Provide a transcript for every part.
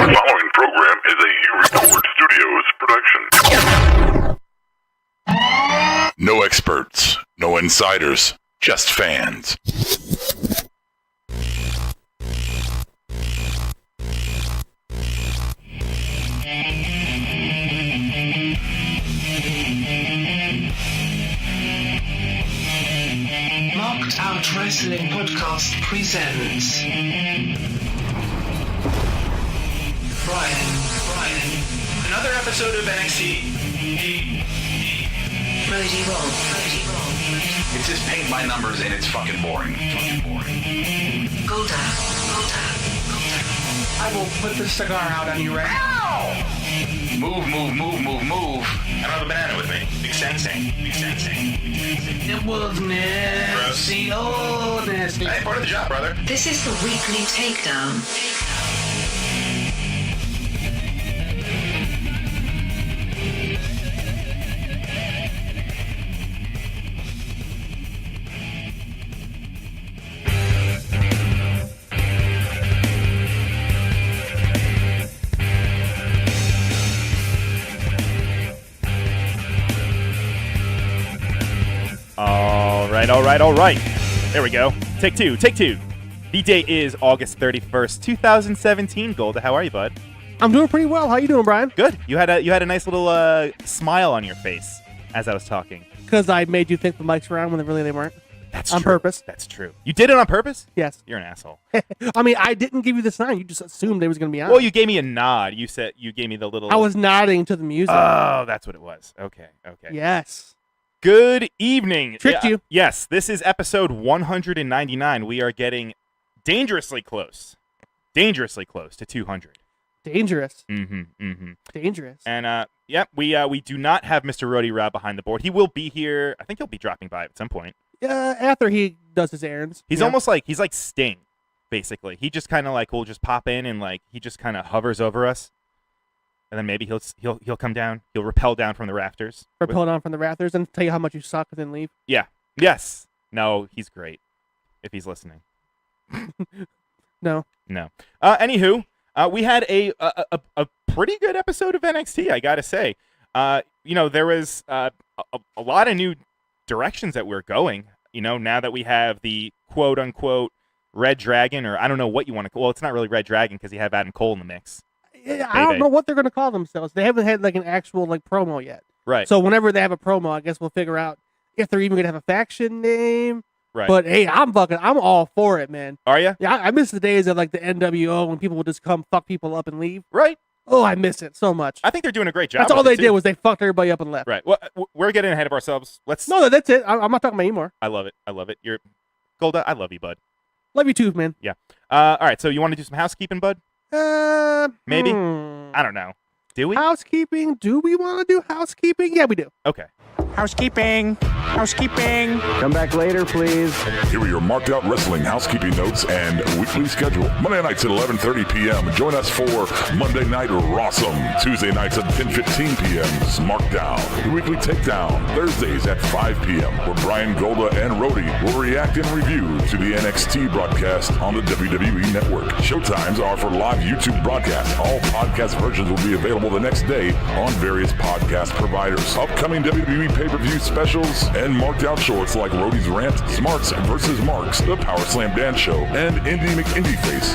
following program is a U-Report Studios production. No experts, no insiders, just fans. Marked Out Wrestling Podcast presents Brian. Another episode of NXT. Brody Roll. It's just paint by numbers and it's fucking boring. Golda. I will put the cigar out on you right now. Move. Another banana with me. Big sensing. It was nasty. Oh, nasty. Hey, part of the job, brother. This is the weekly takedown. All right. There we go. Take two. The date is August 31st, 2017. Golda, how are you, bud? I'm doing pretty well. How you doing, Brian? Good. You had a nice little smile on your face as I was talking. Because I made you think the mics were on when they weren't. That's on true. Purpose. That's true. You did it on purpose? Yes. You're an asshole. I mean, I didn't give you the sign. You just assumed it was going to be on. Well, you gave me a nod. You gave me the little... I was nodding to the music. Oh, that's what it was. Okay. Yes. Good evening. Tricked you. Yes, this is episode 199. We are getting dangerously close to 200. Dangerous. Mm-hmm. Dangerous. And we do not have Mr. Roddy Rob behind the board. He will be here. I think he'll be dropping by at some point. After he does his errands. He's almost like Sting, basically. He just kind of like will just pop in and like he just kind of hovers over us. And then maybe he'll come down. He'll rappel down from the rafters. Rappel down from the rafters and tell you how much you suck and then leave. Yeah. Yes. No, he's great. If he's listening. No. Anywho, we had a pretty good episode of NXT, I gotta say. There was a lot of new directions that we're going. Now that we have the quote unquote Red Dragon, or I don't know what you want to call. Well, it's not really Red Dragon because you have Adam Cole in the mix. I don't know what they're going to call themselves. They haven't had like an actual like promo yet. Right. So whenever they have a promo, I guess we'll figure out if they're even going to have a faction name. Right. But hey, I'm all for it, man. Are you? Yeah, I miss the days of like the NWO when people would just come fuck people up and leave. Right. Oh, I miss it so much. I think they're doing a great job. That's all they did was they fucked everybody up and left. Right. Well, we're getting ahead of ourselves. No, that's it. I'm not talking about anymore. I love it. You're Golda. I love you, bud. Love you too, man. Yeah. All right. So you want to do some housekeeping, bud? Maybe. I don't know. Do we? Housekeeping? Do we want to do housekeeping? Yeah, we do. Okay. Housekeeping. Come back later, please. Here are your marked out wrestling housekeeping notes and weekly schedule. Monday nights at 11:30 p.m. Join us for Monday Night Rawsome. Tuesday nights at 10:15 p.m. Smarkdown. The weekly takedown. Thursdays at 5 p.m. where Brian, Golda, and Rhodey will react and review to the NXT broadcast on the WWE Network. Showtimes are for live YouTube broadcasts. All podcast versions will be available the next day on various podcast providers. Upcoming WWE pay-per-view specials and marked out shorts like Rhodey's Rant, Smarts vs. Marks, the Power Slam Dance Show, and Indie McIndie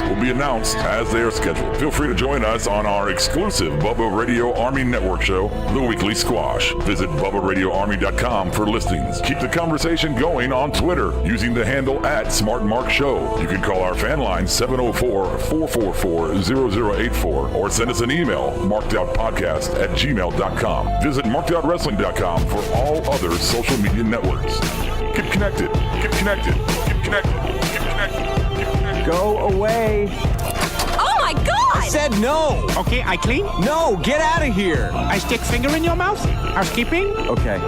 will be announced as they are scheduled. Feel free to join us on our exclusive Bubba Radio Army Network show, The Weekly Squash. Visit BubbaRadioArmy.com for listings. Keep the conversation going on Twitter using the handle @SmartMarkShow. You can call our fan line 704-444-0084 or send us an email, markedoutpodcast@gmail.com. Visit markedOutWrestling.com for all other social media networks. Get connected. Go away. Oh my God! I said no. Okay, I clean. No, get out of here. I stick finger in your mouth. Housekeeping. Okay.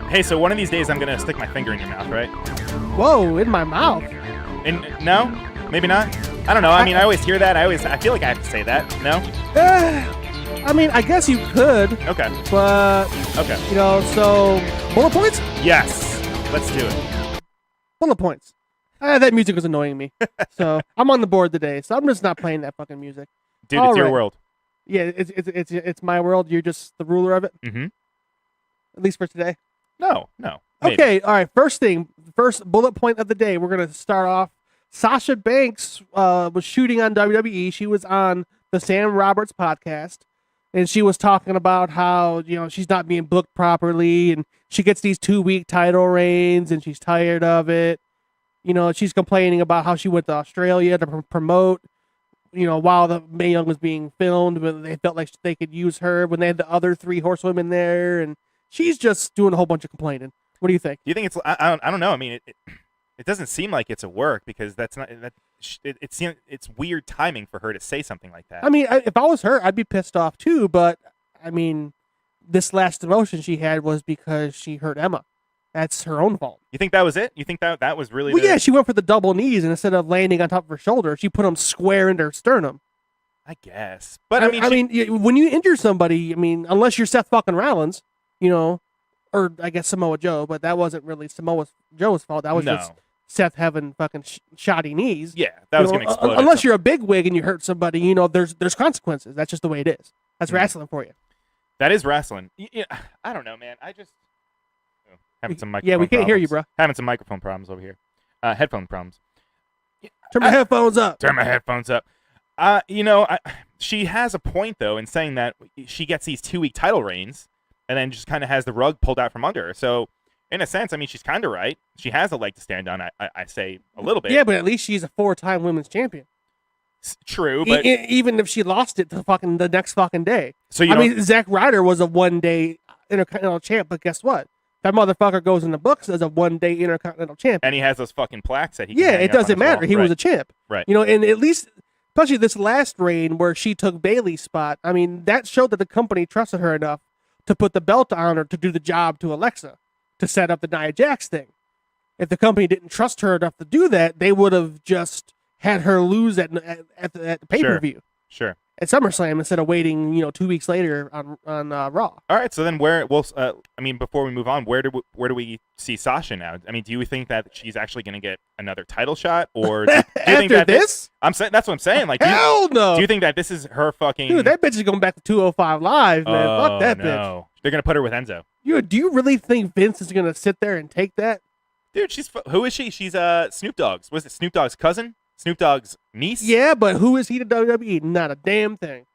Hey, so one of these days I'm going to stick my finger in your mouth, right? Whoa, in my mouth. And no? Maybe not? I don't know. I mean, I always hear that. I feel like I have to say that. No? I mean, I guess you could. Okay. But, Okay. so bullet points? Yes. Let's do it. Bullet points. That music was annoying me. So I'm on the board today. So I'm just not playing that fucking music. Dude, All it's your right. world. Yeah, it's my world. You're just the ruler of it. Mm-hmm. At least for today. No. Maybe. Okay, all right. First bullet point of the day. We're gonna start off. Sasha Banks was shooting on WWE. She was on the Sam Roberts podcast, and she was talking about how she's not being booked properly, and she gets these 2-week title reigns, and she's tired of it. She's complaining about how she went to Australia to promote. While the Mae Young was being filmed, but they felt like they could use her when they had the other 3 horsewomen there, and she's just doing a whole bunch of complaining. What do you think? Do you think it's? I don't know. I mean, it doesn't seem like it's a work because that's not that. It's weird timing for her to say something like that. I mean, if I was her, I'd be pissed off too. But I mean, this last demotion she had was because she hurt Emma. That's her own fault. You think that was it? You think that was really? Well, yeah, she went for the double knees, and instead of landing on top of her shoulder, she put them square into her sternum. I guess, but I mean, when you injure somebody, I mean, unless you're Seth fucking Rollins, or I guess Samoa Joe, but that wasn't really Samoa Joe's fault. That was just Seth having fucking shoddy knees. Yeah, that was going to explode. Unless you're a big wig and you hurt somebody, there's consequences. That's just the way it is. That's wrestling for you. That is wrestling. Yeah, I don't know, man. I just having some microphone. Yeah, we can't problems. hear you, bro. Having some microphone problems over here. Headphone problems. Turn my headphones up. Turn my headphones up. She has a point though in saying that she gets these 2-week title reigns and then just kind of has the rug pulled out from under her. So, in a sense, I mean, she's kind of right. She has a leg to stand on. I say a little bit. Yeah, but at least she's a 4-time women's champion. True, but even if she lost it the next fucking day. So I mean, Zack Ryder was a 1-day Intercontinental champ, but guess what? That motherfucker goes in the books as a 1-day Intercontinental champ. And he has those fucking plaques that he can Yeah, hang it up on doesn't his wall. matter. He was a champ. Right. And at least, especially this last reign where she took Bayley's spot, I mean, that showed that the company trusted her enough to put the belt on her to do the job to Alexa, to set up the Nia Jax thing. If the company didn't trust her enough to do that, they would have just had her lose at the pay-per-view. Sure. At SummerSlam instead of waiting, 2 weeks later on Raw. All right, so then before we move on, where do we see Sasha now? I mean, do you think that she's actually going to get another title shot, or do you think that this? I'm saying that's what I'm saying. Like, hell no. Do you think that this is her fucking? Dude, that bitch is going back to 205 Live, man. Fuck that bitch. They're gonna put her with Enzo. Do you really think Vince is gonna sit there and take that? Dude, who is she? She's Snoop Dogg's. Was it Snoop Dogg's cousin? Snoop Dogg's niece? Yeah, but who is he to WWE? Not a damn thing.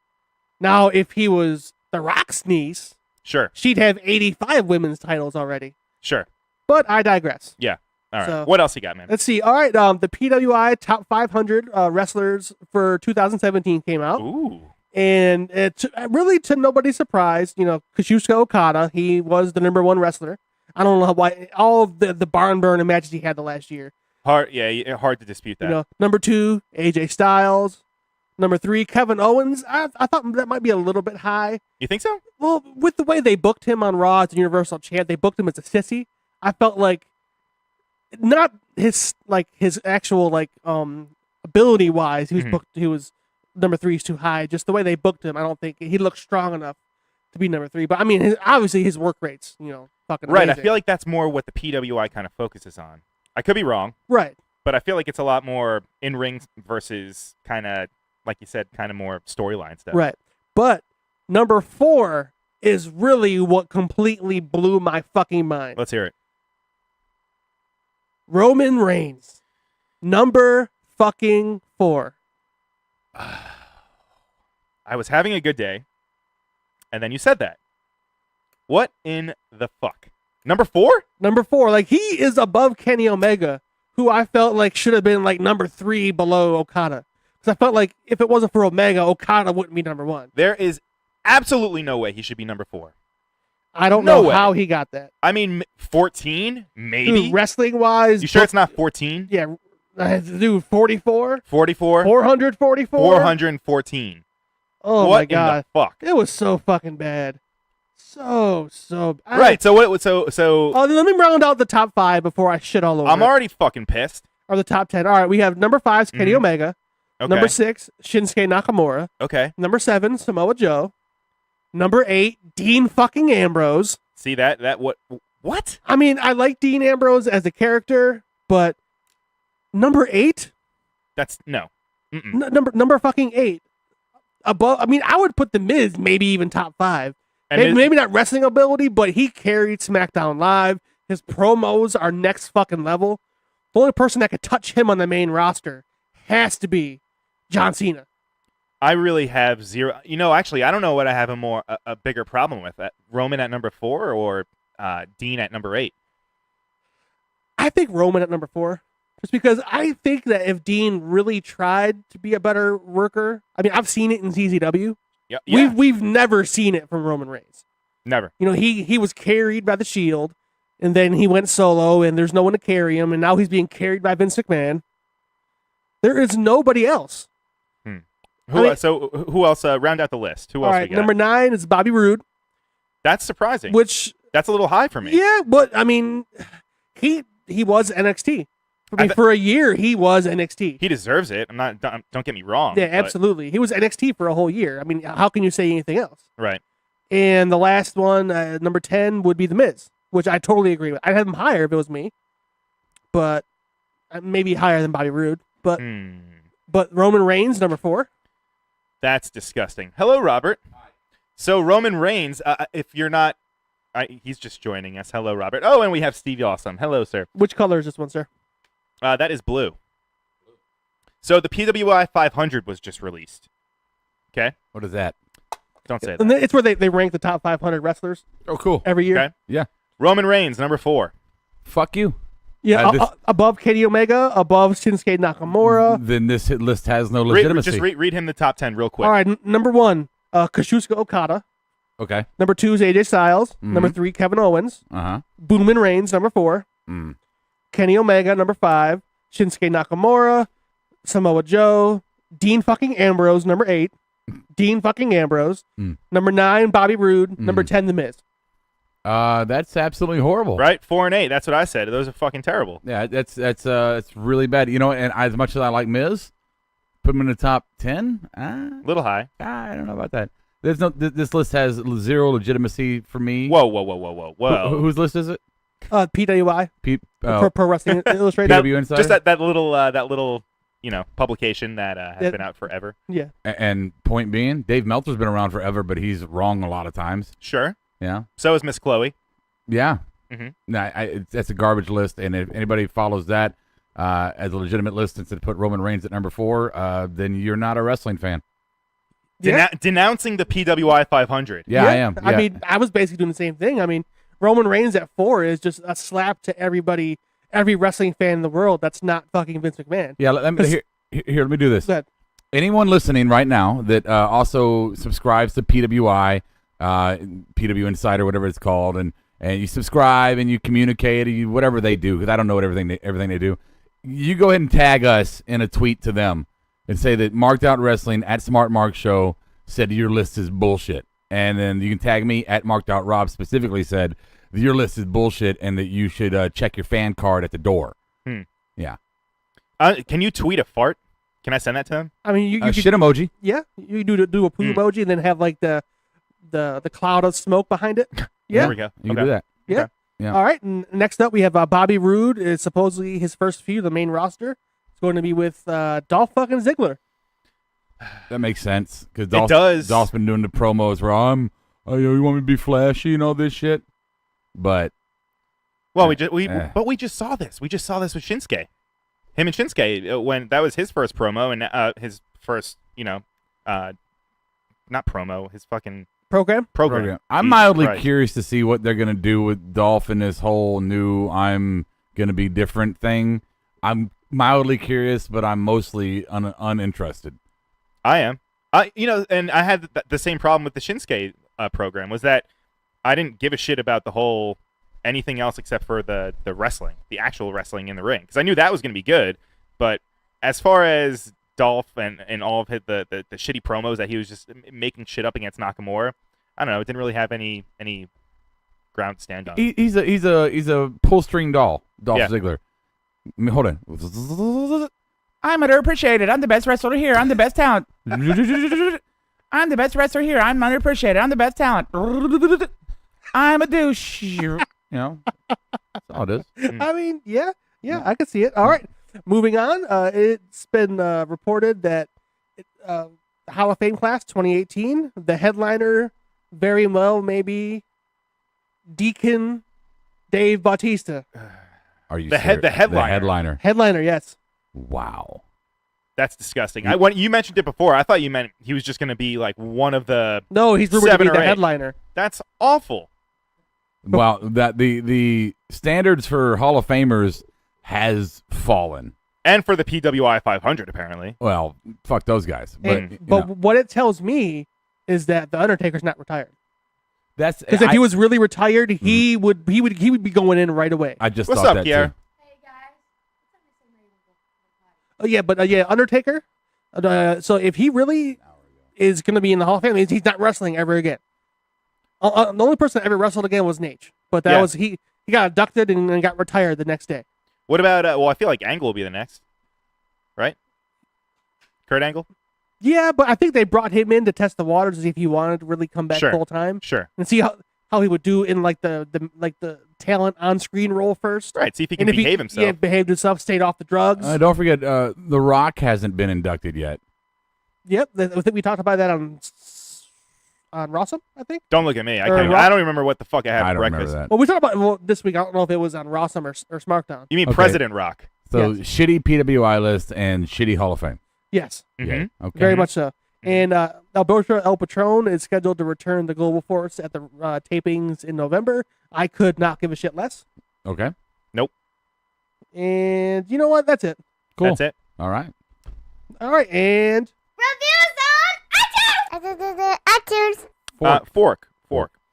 Now, if he was The Rock's niece, sure, she'd have 85 women's titles already. Sure. But I digress. Yeah. All right. So, what else you got, man? Let's see. All right. The PWI Top 500 Wrestlers for 2017 came out. Ooh. And it's really to nobody's surprise, Kazuchika Okada, he was the #1 wrestler. I don't know why all the barn burning matches he had the last year. Hard to dispute that. Number 2, AJ Styles. Number 3, Kevin Owens. I thought that might be a little bit high. You think so? Well, with the way they booked him on Raw as a Universal Champ, they booked him as a sissy. I felt like not his actual ability wise, he was booked. He was number 3 is too high. Just the way they booked him, I don't think he looked strong enough to be number 3. But I mean, obviously his work rates, fucking right. amazing. I feel like that's more what the PWI kind of focuses on. I could be wrong. Right. But I feel like it's a lot more in ring versus kind of, like you said, kind of more storyline stuff. Right. But number 4 is really what completely blew my fucking mind. Let's hear it. Roman Reigns. Number fucking 4. I was having a good day, and then you said that. What in the fuck? Number 4? Number 4. Like, he is above Kenny Omega, who I felt like should have been like number 3 below Okada. Because I felt like if it wasn't for Omega, Okada wouldn't be number 1. There is absolutely no way he should be number 4. I don't No know way. how he got that. I mean, 14? Maybe? Dude, wrestling-wise... You sure it's not 14? Yeah. Dude, 44? 44? 444? 414. Oh, what my God. in the fuck? It was so fucking bad. So right. So what? So let me round out the top 5 before I shit all over. I'm it. already fucking pissed. Or the top 10. All right, we have number 5 Kenny Omega. Okay. Number 6 Shinsuke Nakamura. Okay. Number 7 Samoa Joe. Number 8 Dean fucking Ambrose. See that what? I mean, I like Dean Ambrose as a character, but Number 8? That's no. Mm-mm. Number fucking 8. Above. I mean, I would put the Miz maybe even top 5. And Miz- Maybe not wrestling ability, but he carried SmackDown Live. His promos are next fucking level. The only person that could touch him on the main roster has to be John Cena. I really have zero. Actually, I don't know what I have a bigger problem with. Roman at number 4 or Dean at number 8. I think Roman at number 4. Just because I think that if Dean really tried to be a better worker, I mean, I've seen it in CZW. Yeah. We've never seen it from Roman Reigns. Never. He was carried by the Shield, and then he went solo, and there's no one to carry him, and now he's being carried by Vince McMahon. There is nobody else. Who else? Round out the list. Who else? All right, we got? number 9 is Bobby Roode. That's surprising. That's a little high for me. Yeah, but I mean, he was NXT. For a year, he was NXT. He deserves it. Don't get me wrong. Yeah, absolutely. He was NXT for a whole year. I mean, how can you say anything else? Right. And the last one, number 10, would be The Miz, which I totally agree with. I'd have him higher if it was me, but maybe higher than Bobby Roode. But Roman Reigns, number 4. That's disgusting. Hello, Robert. Hi. So Roman Reigns, if you're not, he's just joining us. Hello, Robert. Oh, and we have Steve Awesome. Hello, sir. Which color is this one, sir? That is blue. So the PWI 500 was just released. Okay? What is that? Don't say that. And it's where they rank the top 500 wrestlers. Oh, cool. Every year. Okay? Yeah. Roman Reigns, number 4. Fuck you. Yeah, above Kenny Omega, above Shinsuke Nakamura. Then this list has no legitimacy. Just read him the top 10 real quick. All right, number 1, Kazuchika Okada. Okay. Number 2 is AJ Styles. Number 3, Kevin Owens. Roman Reigns, number 4. Kenny Omega, number 5. Shinsuke Nakamura. Samoa Joe. Dean fucking Ambrose, number 8. Dean fucking Ambrose. Number 9, Bobby Roode. Number 10, The Miz. That's absolutely horrible. Right? 4 and 8. That's what I said. Those are fucking terrible. Yeah, it's really bad. And as much as I like Miz, put him in the top 10. Little high. I don't know about that. There's no. This list has zero legitimacy for me. Whoa. Whose list is it? PWI. Pro Wrestling Illustrated. PW Insider. Just that little publication that has been out forever. Yeah. And point being, Dave Meltzer's been around forever, but he's wrong a lot of times. Sure. Yeah. So is Miss Chloe. Yeah. Mm-hmm. Nah, that's a garbage list, and if anybody follows that as a legitimate list instead of put Roman Reigns at number 4, then you're not a wrestling fan. Denouncing the PWI 500. Yeah, I am. Yeah. I mean, I was basically doing the same thing. I mean, Roman Reigns at 4 is just a slap to everybody, every wrestling fan in the world that's not fucking Vince McMahon. Yeah, let me let me do this. Anyone listening right now that also subscribes to PWI, PW Insider, whatever it's called, and you subscribe and you communicate, and whatever they do, because I don't know what everything they do. You go ahead and tag us in a tweet to them and say that Marked Out Wrestling at Smart Mark Show said your list is bullshit. And then you can tag me at Marked Out Rob specifically said that your list is bullshit and that you should check your fan card at the door. Yeah. Can you tweet a fart? Can I send that to him? I mean, you shit emoji. Yeah, you do a poo emoji and then have like the cloud of smoke behind it. Yeah, there we go. You can do that. Yeah. Okay. Yeah. All right. And next up, we have Bobby Roode. Is supposedly his first feud, the main roster. It's going to be with Dolph fucking Ziggler. That makes sense because It does. Dolph's been doing the promos where you want me to be flashy and all this shit, but we just saw this. We just saw this with Shinsuke. Him and Shinsuke when that was his first promo and his first not promo, his fucking Program. I'm mildly curious to see what they're gonna do with Dolph and this whole new "I'm gonna be different" thing. I'm mildly curious, but I'm mostly uninterested. I am. And I had the same problem with the Shinsuke program was that I didn't give a shit about the whole anything else except for the wrestling, the actual wrestling in the ring, because I knew that was going to be good. But as far as Dolph and all of the shitty promos that he was just making shit up against Nakamura, I don't know. It didn't really have any ground to stand on. He's a pull string doll, Dolph Ziggler. I mean, hold on. I'm underappreciated. I'm the best wrestler here. I'm the best talent. I'm the best wrestler here. I'm underappreciated. I'm the best talent. I'm a douche. That's all it is. I mean, yeah, I can see it. All right. Moving on, it's been reported that the Hall of Fame class 2018, the headliner very well maybe Deacon Dave Bautista. Are you The serious? headliner. The headliner. Headliner, yes. Wow. That's disgusting. When you mentioned it before, I thought you meant he was just going to be like one of the. No, he's rumored to 7 be or the 8. headliner. That's awful. Well, that the standards for Hall of Famers has fallen. And for the PWI 500, apparently. Well, fuck those guys. But, But what it tells me is that the Undertaker's not retired. that's Because if he was really retired, he would be going in right away. I just What's thought up, that Pierre? too. Oh yeah, but Undertaker. So if he really is going to be in the Hall of Fame, he's not wrestling ever again. The only person that ever wrestled again was Nate, but that was he got abducted and then got retired the next day. What about? Well, I feel like Angle will be the next, right? Kurt Angle. Yeah, but I think they brought him in to test the waters to see if he wanted to really come back Sure. full time. Sure. And see how he would do in like the talent on screen role first. Right. See if he can And if behave himself. Yeah, behaved himself, stayed off the drugs. Don't forget, The Rock hasn't been inducted yet. Yep, I think we talked about that on Rawsome, I think. Don't look at me. I Or can't. Rock- I don't remember what the fuck I had I for don't remember breakfast. that. Well, we talked about this week. I don't know if it was on Rawsome or SmackDown. You mean Okay. President Rock? So Yes. shitty PWI list and shitty Hall of Fame. Yes, Mhm. Yeah. Okay. very much so. And Alberto El Patron is scheduled to return to Global Force at the tapings in November. I could not give a shit less. Okay. And you know what? That's it. Cool. That's it. All right. All right, and iTunes. Fork.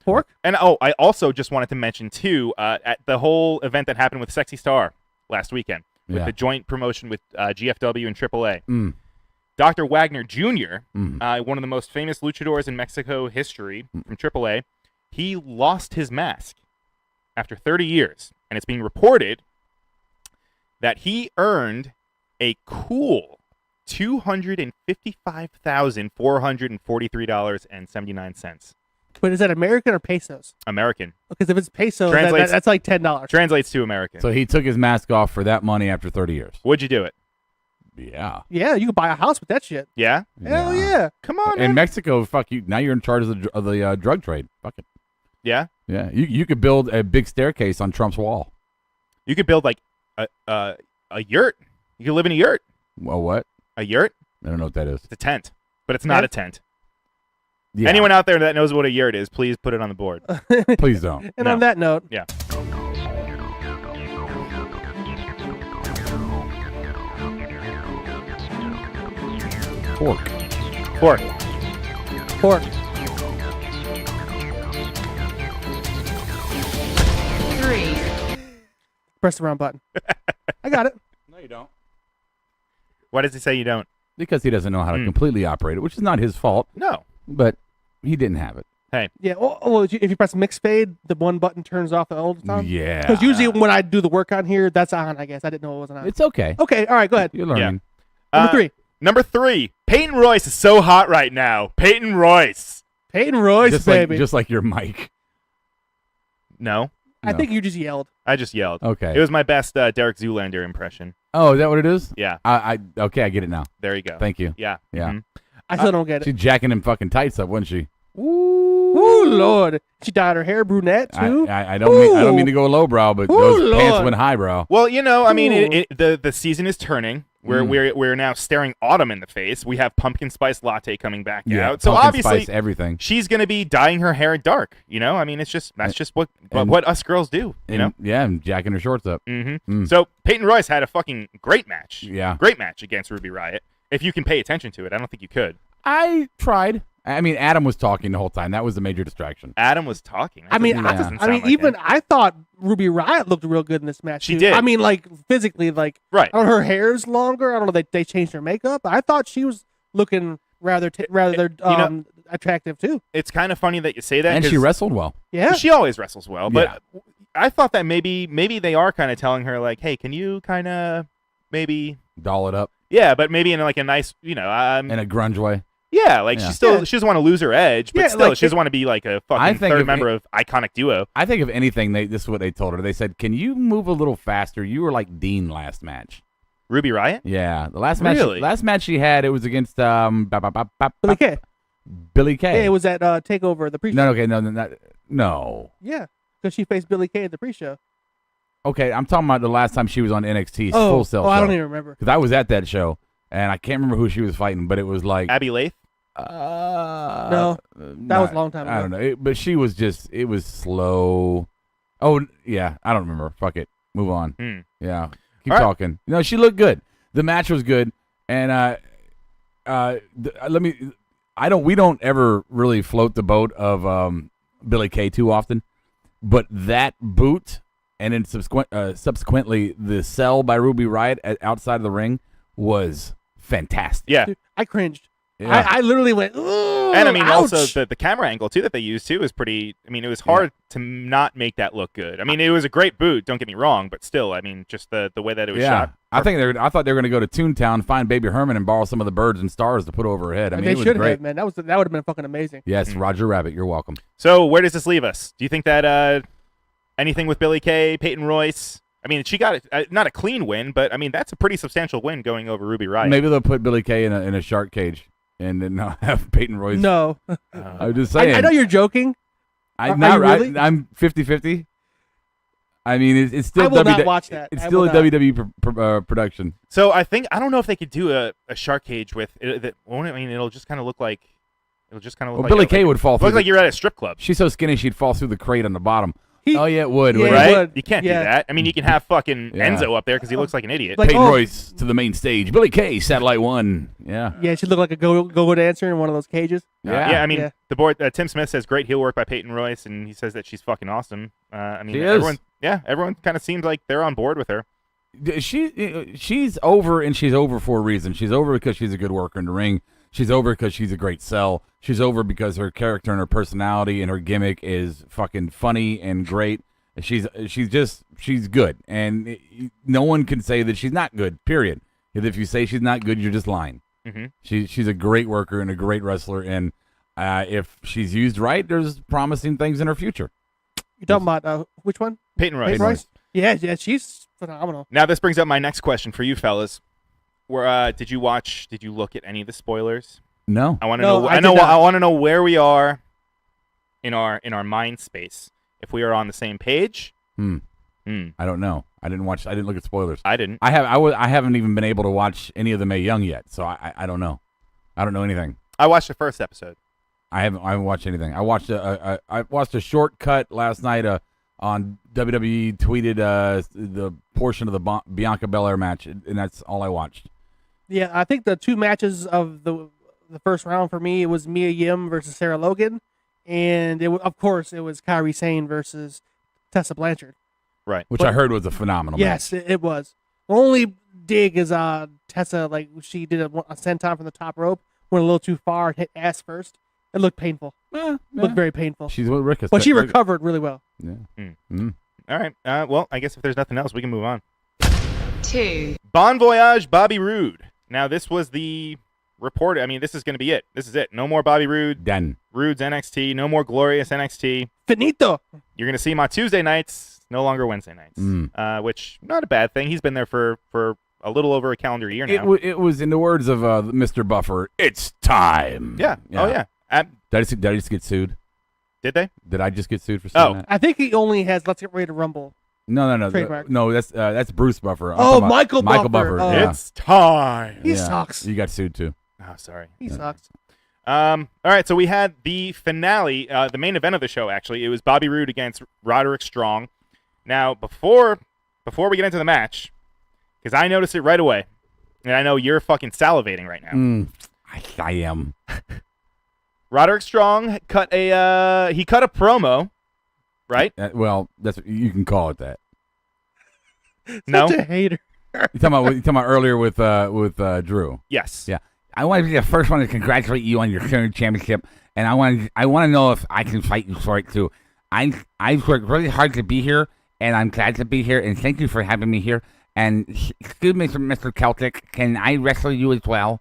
Fork. And I also just wanted to mention too, at the whole event that happened with Sexy Star last weekend, with Yeah. the joint promotion with GFW and AAA. Mm. Dr. Wagner Jr., Mm. one of the most famous luchadors in Mexico history from AAA, he lost his mask after 30 years, and it's being reported that he earned a cool $255,443.79. But is that American or pesos? American. Because if it's pesos, Translates- that's like $10. Translates to American. So he took his mask off for that money after 30 years. Would you do it? Yeah. Yeah, you could buy a house with that shit. Yeah? Hell yeah. Come on, In man. Mexico, fuck you. Now you're in charge of the drug trade. Fuck it. Yeah? Yeah. You could build a big staircase on Trump's wall. You could build like a yurt. You could live in a yurt. Well, what? A yurt? I don't know what that is. It's a tent, but it's not Yeah. a tent. Yeah. Anyone out there that knows what a yurt is, please put it on the board. Please don't. And No. on that note, Yeah. Fork. Fork. Fork. Press the wrong button. I got it. No, you don't. Why does he say you don't? Because he doesn't know how to completely operate it, which is not his fault, No. but he didn't have it. Hey. Yeah. Well, if you press mix fade, the one button turns off all the time. Yeah. Because usually when I do the work on here, that's on. I guess I didn't know it wasn't on. It's okay. Okay. All right. Go ahead. You're learning. Number 3. Number 3. Peyton Royce is so hot right now. Peyton Royce. Peyton Royce, Just baby. like, just like your mic. No. I No. think you just yelled. I just yelled. Okay. It was my best Derek Zoolander impression. Oh, is that what it is? Yeah. Okay, I get it now. There you go. Thank you. Yeah. Yeah. Mhm. I still don't get it. She's jacking him fucking tights up, wasn't she? Ooh, Lord. She dyed her hair brunette, too. I don't mean to go lowbrow, but those pants Lord. went highbrow. Well, you know, I mean, Ooh. the season is turning. We're now staring autumn in the face. We have pumpkin spice latte coming back out. So pumpkin obviously, spice, everything. she's gonna be dyeing her hair dark. You know, I mean, that's just what us girls do. You know. Yeah, and jacking her shorts up. Mm-hmm. So Peyton Royce had a fucking great match. Yeah. Great match against Ruby Riot. If you can pay attention to it, I don't think you could. I tried. I mean, Adam was talking the whole time. That was the major distraction. Adam was talking. That I mean, doesn't I mean, sound like even him. I thought Ruby Riot looked real good in this match. She too. did. I mean, like physically, like Right. I don't know, her hair's longer. I don't know. They changed her makeup. I thought she was looking rather attractive too. It's kind of funny that you say that. And she 'cause wrestled well. Yeah. She always wrestles well, but I thought that maybe they are kind of telling her like, hey, can you kind of maybe Doll it up but maybe in like a nice, in a grunge way. yeah, like Yeah. she doesn't want to lose her edge, but Yeah, still like she doesn't want to be like a fucking think third if member it- of iconic duo. I think if anything, this is what they told her. They said, "Can you move a little faster? You were like Dean last match." Ruby Riot? Yeah, the last Really? match she had, it was against Billy Kay. Billy Kay. Yeah, it was at Takeover the pre-show. No, okay, no. Yeah, because she faced Billy Kay at the pre-show. Okay, I'm talking about the last time she was on NXT's Oh, Full Sail show. I don't even remember. Because I was at that show, and I can't remember who she was fighting, but it was like Abby Lath? No, that was a long time ago. I don't know, but she was it was slow. Oh yeah, I don't remember. Fuck it, move on. Yeah, keep All right. talking. No, she looked good. The match was good, and we don't ever really float the boat of Billy Kay too often, but that boot and then subsequently the sell by Ruby Riot outside of the ring was fantastic. Yeah. Dude, I cringed. Yeah. I literally went, ooh, And I mean, ouch. also the camera angle too that they used too is pretty. I mean, it was hard to not make that look good. I mean, it was a great boot. Don't get me wrong, but still, I mean, just the way that it was shot. I thought they were going to go to Toontown, find Baby Herman, and borrow some of the birds and stars to put over her head. I mean, they it was should great. have, man. That would have been fucking amazing. Yes, Roger Rabbit, you're welcome. So where does this leave us? Do you think that anything with Billy Kay, Peyton Royce? I mean, she got not a clean win, but I mean that's a pretty substantial win going over Ruby Riot. Maybe they'll put Billy Kay in a shark cage and then not have Peyton Royce. No. I'm just saying. I know you're joking. I'm Are you really? I'm 50-50. I mean, it's still I will not watch that. It's I still will a not. WWE production. So I don't know if they could do a shark cage with it. Won't it? I mean, it'll just kind of look like. Well, Billy Kay would fall through. Look like you're at a strip club. She's so skinny she'd fall through the crate on the bottom. Oh yeah, it would. Yeah, wouldn't Right? it? would. You can't do Yeah. that. I mean, you can have fucking Yeah. Enzo up there because he looks like an idiot. Like, Peyton oh. Royce to the main stage. Billy Kay, Satellite 1. Yeah. Yeah, she looked like a go-go dancer in one of those cages. Yeah, I mean, Yeah. the board. Tim Smith says great heel work by Peyton Royce, and he says that she's fucking awesome. I mean, She is. everyone. Yeah, everyone kind of seems like they're on board with her. She's over, and she's over for a reason. She's over because she's a good worker in the ring. She's over because she's a great sell. She's over because her character and her personality and her gimmick is fucking funny and great. She's good, and no one can say that she's not good. Period. If you say she's not good, you're just lying. Mm-hmm. She's a great worker and a great wrestler, and if she's used right, there's promising things in her future. You're talking about which one? Peyton Royce. Peyton Royce? Yeah, she's phenomenal. Now this brings up my next question for you fellas. Where did you look at any of the spoilers? No. I want to No, know. I did I not. want to know where we are in our mind space. If we are on the same page. I don't know. I didn't look at spoilers. I didn't. I haven't even been able to watch any of the Mae Young yet, so I don't know. I don't know anything. I watched the first episode. I haven't watched anything. I watched a short cut last night on WWE tweeted the portion of the Bianca Belair match, and that's all I watched. Yeah, I think the two matches of the first round for me, it was Mia Yim versus Sarah Logan, and of course it was Kairi Sane versus Tessa Blanchard. Right. Which I heard was a phenomenal Yes, match. it was. The only dig is Tessa, like she did a senton from the top rope, went a little too far and hit ass first. It looked painful. Looked very painful. She's what Rick but she recovered really well. Yeah. All right. Well, I guess if there's nothing else, we can move on. 2, Bon Voyage, Bobby Roode. Now this was the report. I mean, this is going to be it. This is it. No more Bobby Roode. Done. Roode's NXT. No more glorious NXT. Finito. You're going to see him on Tuesday nights, no longer Wednesday nights. Which not a bad thing. He's been there for a little over a calendar year now. It was in the words of Mr. Buffer. It's time. Yeah. Oh yeah. Did I just get sued? Did they? Did I just get sued for saying that? I think he only has Let's Get Ready to Rumble. No. Trademark. No, that's Bruce Buffer. I'm Oh, talking about Michael Michael Buffer. Buffer. Oh. Yeah. It's time. He Yeah. sucks. You got sued too. Oh, sorry. He sucks. All right, so we had the finale, the main event of the show. Actually, it was Bobby Roode against Roderick Strong. Now, before we get into the match, because I noticed it right away, and I know you're fucking salivating right now. I am. Roderick Strong cut a promo, right? Well, you can call it that. No, Such a hater. You talking about earlier with Drew? yes, Yeah. I want to be the first one to congratulate you on your current championship, and I want to know if I can fight you for it too. I've worked really hard to be here, and I'm glad to be here, and thank you for having me here. And excuse me, Mr. Celtic, can I wrestle you as well?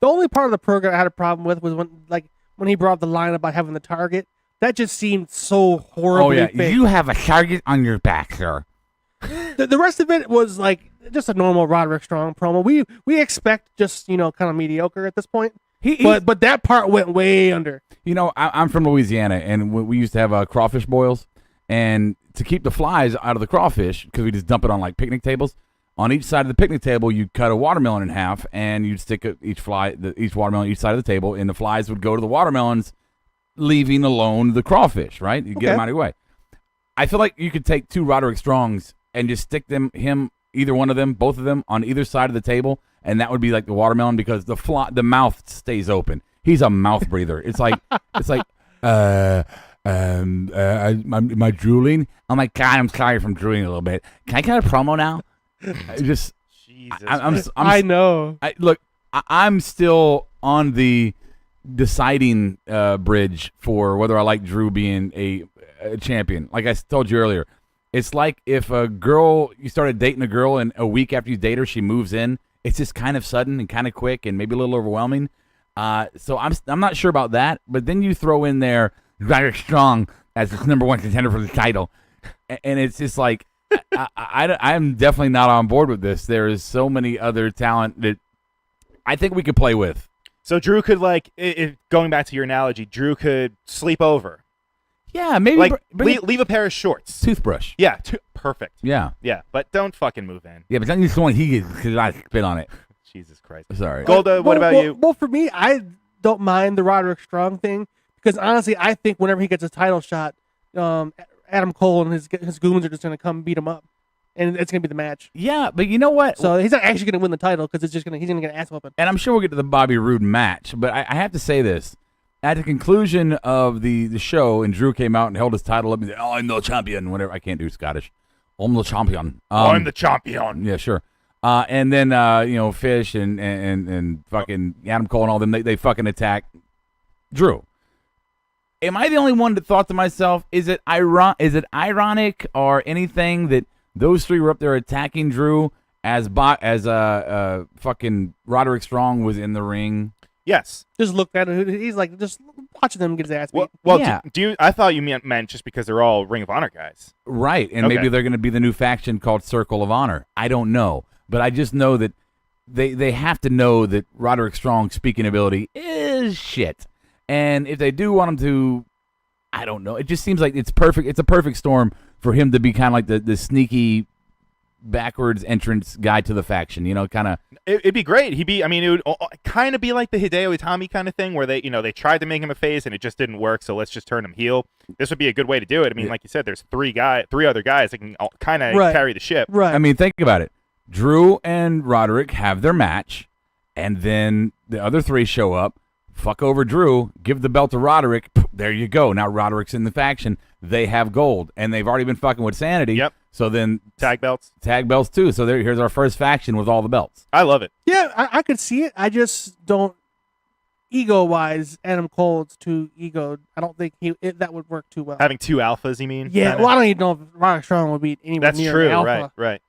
The only part of the program I had a problem with was when he brought up the line about having the target. That just seemed so horribly fake. You have a target on your back, sir. The rest of it was like just a normal Roderick Strong promo. We expect just kind of mediocre at this point. But that part went way under. I'm from Louisiana, and we used to have crawfish boils, and to keep the flies out of the crawfish, because we just dump it on like picnic tables. On each side of the picnic table, you'd cut a watermelon in half, and you'd stick each watermelon each side of the table, and the flies would go to the watermelons, leaving alone the crawfish. Right? You get them out of your way. I feel like you could take two Roderick Strongs and just stick either one of them, both of them, on either side of the table, and that would be like the watermelon, because the mouth stays open. He's a mouth breather. It's like am I drooling? Oh my God, I'm sorry if I'm drooling a little bit. Can I cut a promo now? Jesus. I know. I'm still on the deciding bridge for whether I like Drew being a champion. Like I told you earlier, it's like if you started dating a girl, and a week after you date her, she moves in. It's just kind of sudden and kind of quick and maybe a little overwhelming. So I'm not sure about that. But then you throw in there Roderick Strong as the number one contender for the title, and it's just like I'm definitely not on board with this. There is so many other talent that I think we could play with. So Drew could, going back to your analogy, Drew could sleep over. Yeah, maybe leave a pair of shorts. Toothbrush. Yeah, perfect. Yeah. Yeah, but don't fucking move in. Yeah, but don't use the one he gets because I spit on it. Jesus Christ. Sorry. Golda, what about you? Well, for me, I don't mind the Roderick Strong thing, because honestly, I think whenever he gets a title shot, Adam Cole and his goons are just going to come beat him up, and it's going to be the match. Yeah, but you know what? So he's not actually going to win the title, because he's going to get an ass whooping. And I'm sure we'll get to the Bobby Roode match, but I have to say this. At the conclusion of the show, and Drew came out and held his title up and said, "Oh, I'm the champion." Whatever. I can't do Scottish. I'm the champion. I'm the champion. Yeah, sure. And then Fish and fucking Adam Cole and all them, they fucking attack Drew. Am I the only one that thought to myself, is it ironic or anything that those three were up there attacking Drew as fucking Roderick Strong was in the ring? Yes. Just look at it. He's like just watching them get his ass beat. Well, yeah. I thought you meant just because they're all Ring of Honor guys. Right, and maybe they're going to be the new faction called Circle of Honor. I don't know, but I just know that they have to know that Roderick Strong's speaking ability is shit. And if they do want him to, I don't know. It just seems like it's perfect. It's a perfect storm for him to be kind of like the sneaky backwards entrance guy to the faction, kind of. It'd be great. It would kind of be like the Hideo Itami kind of thing, where they tried to make him a face and it just didn't work, so let's just turn him heel. This would be a good way to do it. Like you said, there's three other guys that can kind of carry the ship. Right. Think about it. Drew and Roderick have their match, and then the other three show up, fuck over Drew, give the belt to Roderick. There you go. Now Roderick's in the faction. They have gold, and they've already been fucking with Sanity. Yep. So then tag belts too. So here's our first faction with all the belts. I love it. Yeah, I could see it. I just don't. Ego-wise, Adam Cole's too egoed. I don't think that would work too well. Having two alphas, you mean? Yeah. Well, I don't even know if Roderick Strong would be anywhere near true. an alpha. Right.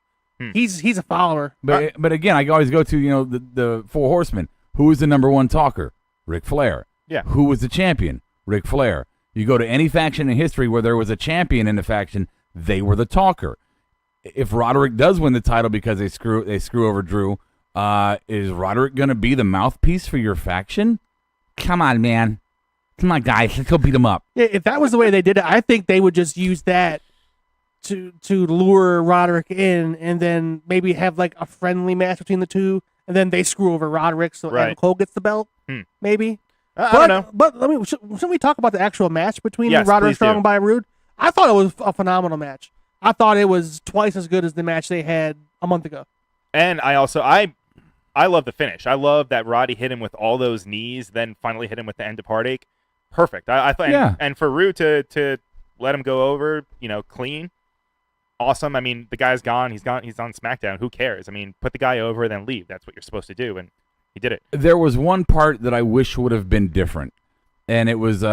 He's a follower. But again, I always go to the Four Horsemen. Who was the number one talker? Ric Flair. Yeah. Who was the champion? Ric Flair. You go to any faction in history where there was a champion in the faction, they were the talker. If Roderick does win the title because they screw over Drew, is Roderick going to be the mouthpiece for your faction? Come on, man. Come on, guys. Let's go beat him up. Yeah, if that was the way they did it, I think they would just use that to lure Roderick in, and then maybe have like a friendly match between the two, and then they screw over Roderick so Adam Cole gets the belt. Maybe. I don't know. But shouldn't we talk about the actual match between Roderick Strong and Bobby Roode? I thought it was a phenomenal match. I thought it was twice as good as the match they had a month ago. And I also I love the finish. I love that Roddy hit him with all those knees, then finally hit him with the end of heartache. Perfect. I thought, and for Roode to let him go over, clean. Awesome. The guy's gone. He's on SmackDown. Who cares? Put the guy over, then leave. That's what you're supposed to do, and he did it. There was one part that I wish would have been different, and it was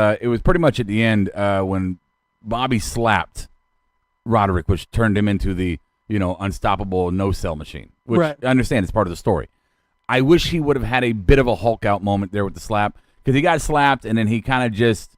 pretty much at the end when Bobby slapped Roderick, which turned him into the unstoppable no-sell machine. Which I understand is part of the story. I wish he would have had a bit of a Hulk out moment there with the slap, because he got slapped and then he kind of just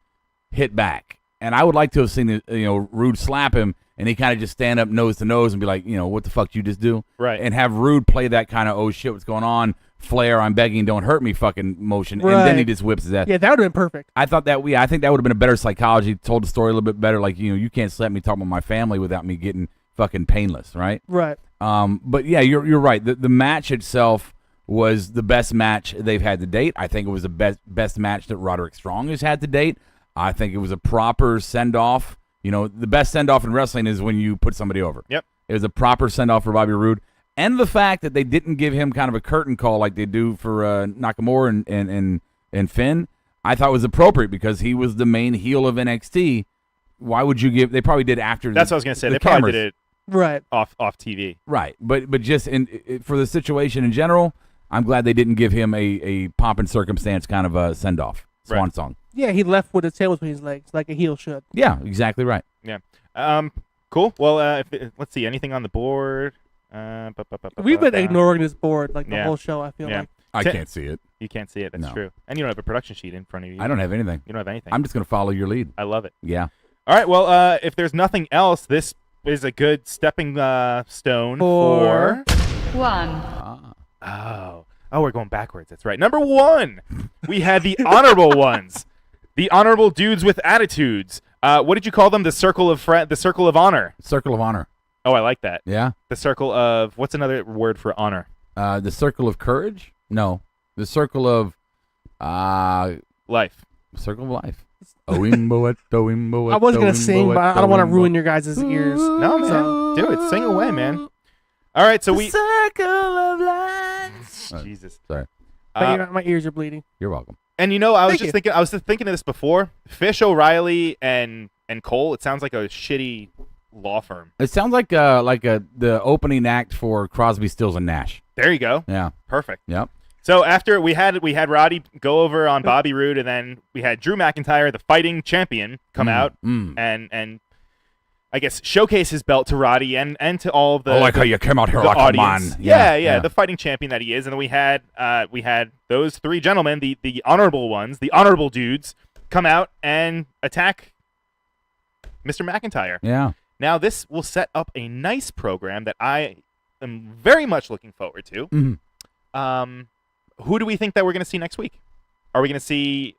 hit back. And I would like to have seen Rude slap him, and he kind of just stand up nose to nose and be like, what the fuck you just do? Right. And have Rude play that kind of, oh shit, what's going on? Flair, I'm begging, don't hurt me fucking motion. Right. And then he just whips his ass. Yeah, that would have been perfect. I think that would have been a better psychology, told the story a little bit better. Like, you can't slap me talking about my family without me getting fucking painless, right? Right. But yeah, you're right. The match itself was the best match they've had to date. I think it was the best match that Roderick Strong has had to date. I think it was a proper send-off. The best send-off in wrestling is when you put somebody over. Yep. It was a proper send-off for Bobby Roode. And the fact that they didn't give him kind of a curtain call like they do for Nakamura and Finn, I thought was appropriate because he was the main heel of NXT. Why would you give? They probably did after. That's what I was going to say. They cameras. probably did it right off TV. Right, but just for the situation in general, I'm glad they didn't give him a pomp and circumstance kind of a send off swan song. Yeah, he left with his tail between his legs like a heel should. Yeah, exactly right. Yeah. Cool. Well, let's see. Anything on the board? We've been ignoring this board like the whole show, I feel like. I can't see it. You can't see it. That's No. true. And you don't have a production sheet in front of you. I don't have anything. You don't have anything. I'm just going to follow your lead. I love it. Yeah. All right. Well, if there's nothing else, this is a good stepping stone for 1. Oh, we're going backwards. That's right. Number 1, we had the honorable ones, the honorable dudes with attitudes. What did you call them? The circle of the circle of honor. Circle of honor. Oh, I like that. Yeah. The circle of what's another word for honor? The circle of courage? No. The circle of life. Circle of life. I wasn't gonna sing, but I don't want to ruin your guys' ears. No, man. Do it. Sing away, man. All right, so we circle of life. Jesus. Sorry. My ears are bleeding. You're welcome. And I was just thinking of this before. Fish, O'Reilly, and Cole. It sounds like a shitty law firm. It sounds like the opening act for Crosby, Stills, and Nash. There you go. Yeah. Perfect. Yep. So after we had Roddy go over on Bobby Roode, and then we had Drew McIntyre, the fighting champion, come out and I guess showcase his belt to Roddy and to all of the. I like how you came out here like audience. a man. Yeah, the fighting champion that he is, and then we had those 3 gentlemen, the honorable ones, the honorable dudes, come out and attack Mr. McIntyre. Yeah. Now this will set up a nice program that I am very much looking forward to. Mm-hmm. Who do we think that we're going to see next week? Are we going to see?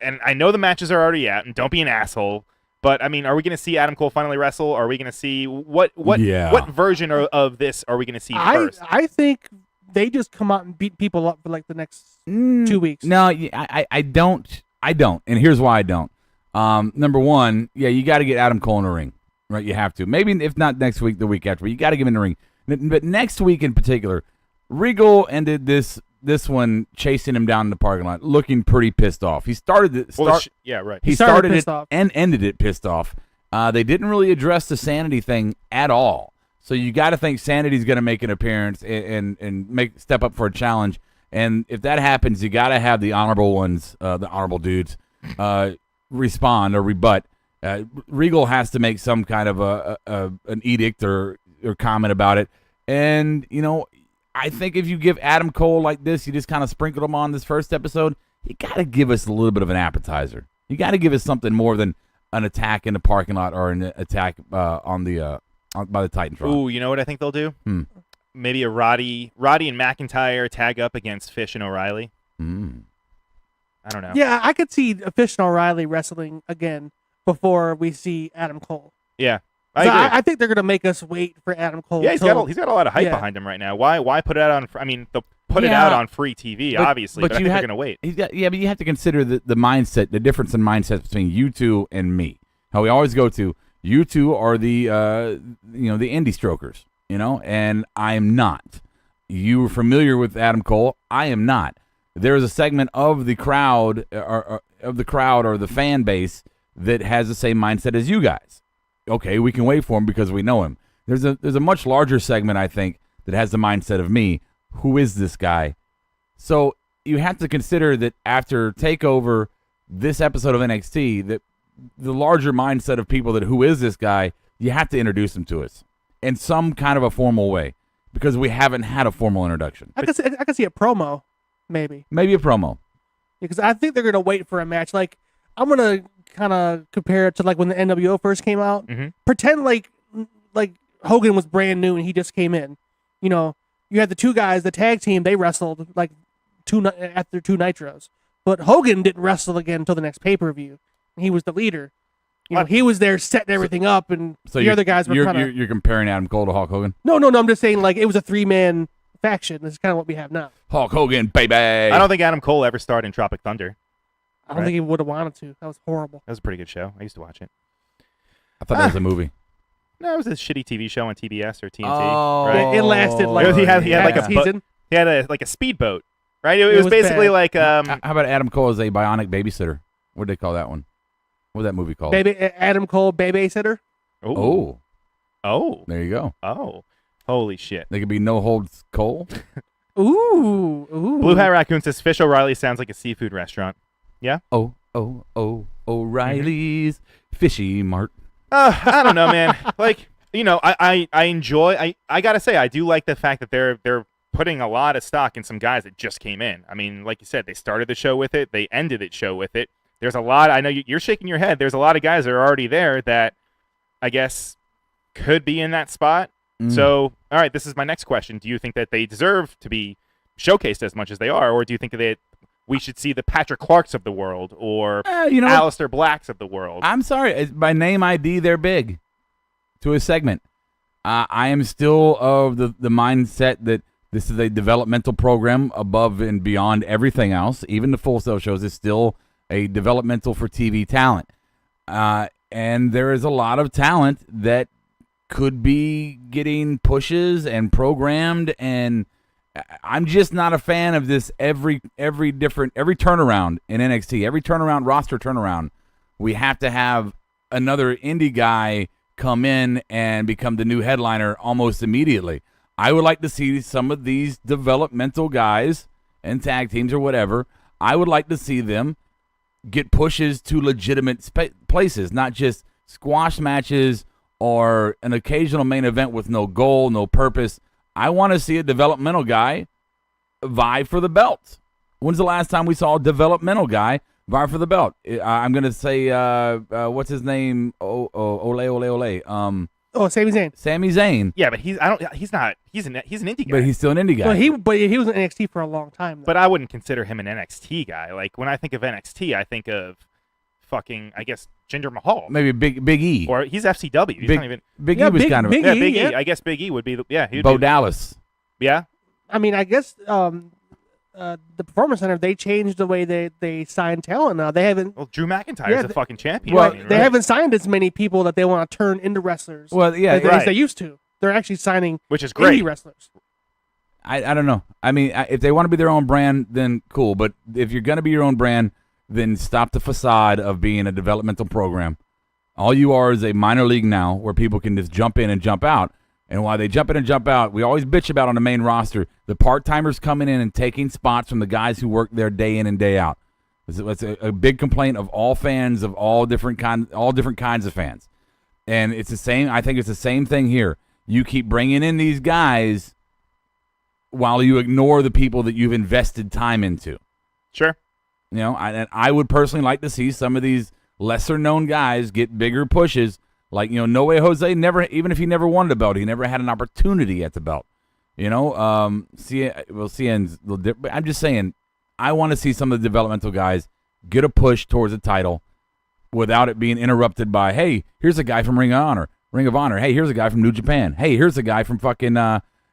And I know the matches are already out, and don't be an asshole. But I mean, are we going to see Adam Cole finally wrestle? Or are we going to see what version of this are we going to see first? I think they just come out and beat people up for like the next 2 weeks. No, I don't. And here's why I don't. Number one, you got to get Adam Cole in the ring, right? You have to. Maybe if not next week, the week after. But you got to get him in the ring. But next week in particular, Regal ended this one chasing him down in the parking lot, looking pretty pissed off. He started it. He started it and ended it pissed off. They didn't really address the sanity thing at all. So you got to think Sanity's going to make an appearance and step up for a challenge. And if that happens, you got to have the honorable ones, the honorable dudes, respond or rebut. Regal has to make some kind of an edict or comment about it. And I think if you give Adam Cole like this, you just kind of sprinkled him on this first episode, you got to give us a little bit of an appetizer. You got to give us something more than an attack in the parking lot or an attack by the Titantron. Ooh, you know what I think they'll do? Maybe a Roddy and McIntyre tag up against Fish and O'Reilly. I don't know. Yeah, I could see Fish and O'Reilly wrestling again before we see Adam Cole. Yeah. I think they're going to make us wait for Adam Cole. Yeah, he's got a lot of hype behind him right now. Why put it out on? I mean, they'll put it out on free TV, obviously, but I think they're going to wait. But you have to consider the mindset, the difference in mindsets between you two and me. How we always go to you two are the the indie strokers, and I am not. You are familiar with Adam Cole. I am not. There is a segment of the crowd or the fan base that has the same mindset as you guys. Okay, we can wait for him because we know him. There's a much larger segment, I think, that has the mindset of me. Who is this guy? So you have to consider that after TakeOver, this episode of NXT, that the larger mindset of people that who is this guy, you have to introduce him to us in some kind of a formal way because we haven't had a formal introduction. I could see a promo, maybe. Maybe a promo. Because I think they're going to wait for a match. Like, I'm going to kind of compare it to like when the NWO first came out. Mhm. Pretend like Hogan was brand new and he just came in. You know, you had the two guys, the tag team, they wrestled like after 2 Nitros. But Hogan didn't wrestle again until the next pay-per-view. He was the leader. You know, he was there setting everything up, and the other guys were kind of... You're comparing Adam Cole to Hulk Hogan? No, I'm just saying, like, it was a 3-man faction. This is kind of what we have now. Hulk Hogan, baby! I don't think Adam Cole ever starred in Tropic Thunder. I don't think he would have wanted to. That was horrible. That was a pretty good show. I used to watch it. I thought that was a movie. No, it was a shitty TV show on TBS or TNT. Oh, right? It lasted like he had like a season. He had like a speedboat, right? It was basically bad. like How about Adam Cole as a bionic babysitter? What did they call that one? What was that movie called? Adam Cole, Babysitter. Oh, there you go. oh, holy shit! There could be no holds Cole. Ooh. Blue Hat Raccoon says Fish O'Reilly sounds like a seafood restaurant. Yeah. O'Reilly's Fishy Mart. I don't know, man. Like, you know, I enjoy. I gotta say, I do like the fact that they're putting a lot of stock in some guys that just came in. I mean, like you said, they started the show with it. They ended the show with it. There's a lot. I know you're shaking your head. There's a lot of guys that are already there that I guess could be in that spot. So, all right, this is my next question. Do you think that they deserve to be showcased as much as they are, or do you think that we should see the Patrick Clarks of the world or Aleister Blacks of the world? I'm sorry. By name ID, they're big to a segment. I am still of the mindset that this is a developmental program above and beyond everything else. Even the Full Sail shows is still a developmental for TV talent. And there is a lot of talent that could be getting pushes and programmed, and I'm just not a fan of this every turnaround in NXT, every turnaround, roster turnaround. We have to have another indie guy come in and become the new headliner almost immediately. I would like to see some of these developmental guys and tag teams or whatever. I would like to see them get pushes to legitimate places, not just squash matches or an occasional main event with no goal, no purpose. I want to see a developmental guy vie for the belt. When's the last time we saw a developmental guy vie for the belt? I'm going to say, what's his name? Ole. Sami Zayn. Sami Zayn. Yeah, but he's an indie guy. But he's still an indie guy. But he was in NXT for a long time, though. But I wouldn't consider him an NXT guy. Like, when I think of NXT, I think of fucking, I guess, Jinder Mahal. Maybe Big E. Or he's FCW. He's not even... Big E was kind of... Big Big E. E. I guess Big E would be... Bo Dallas. Yeah? I mean, I guess the Performance Center, they changed the way they sign talent now. They haven't... Well, Drew McIntyre's a fucking champion. Well, they haven't signed as many people that they want to turn into wrestlers. Well, yeah. As they used to. They're actually signing which is great. indie wrestlers. I don't know. I mean, if they want to be their own brand, then cool. But if you're going to be your own brand, then stop the facade of being a developmental program. All you are is a minor league now where people can just jump in and jump out. And while they jump in and jump out, we always bitch about on the main roster, the part-timers coming in and taking spots from the guys who work there day in and day out. It's a big complaint of all fans of all different kinds of fans. And it's the same. I think it's the same thing here. You keep bringing in these guys while you ignore the people that you've invested time into. Sure. You know, I would personally like to see some of these lesser-known guys get bigger pushes. Like, you know, No Way Jose, never, even if he never won the belt, he never had an opportunity at the belt. You know, CN's a little different. I'm just saying, I want to see some of the developmental guys get a push towards the title without it being interrupted by, hey, here's a guy from Ring of Honor. Hey, here's a guy from New Japan. Hey, here's a guy from fucking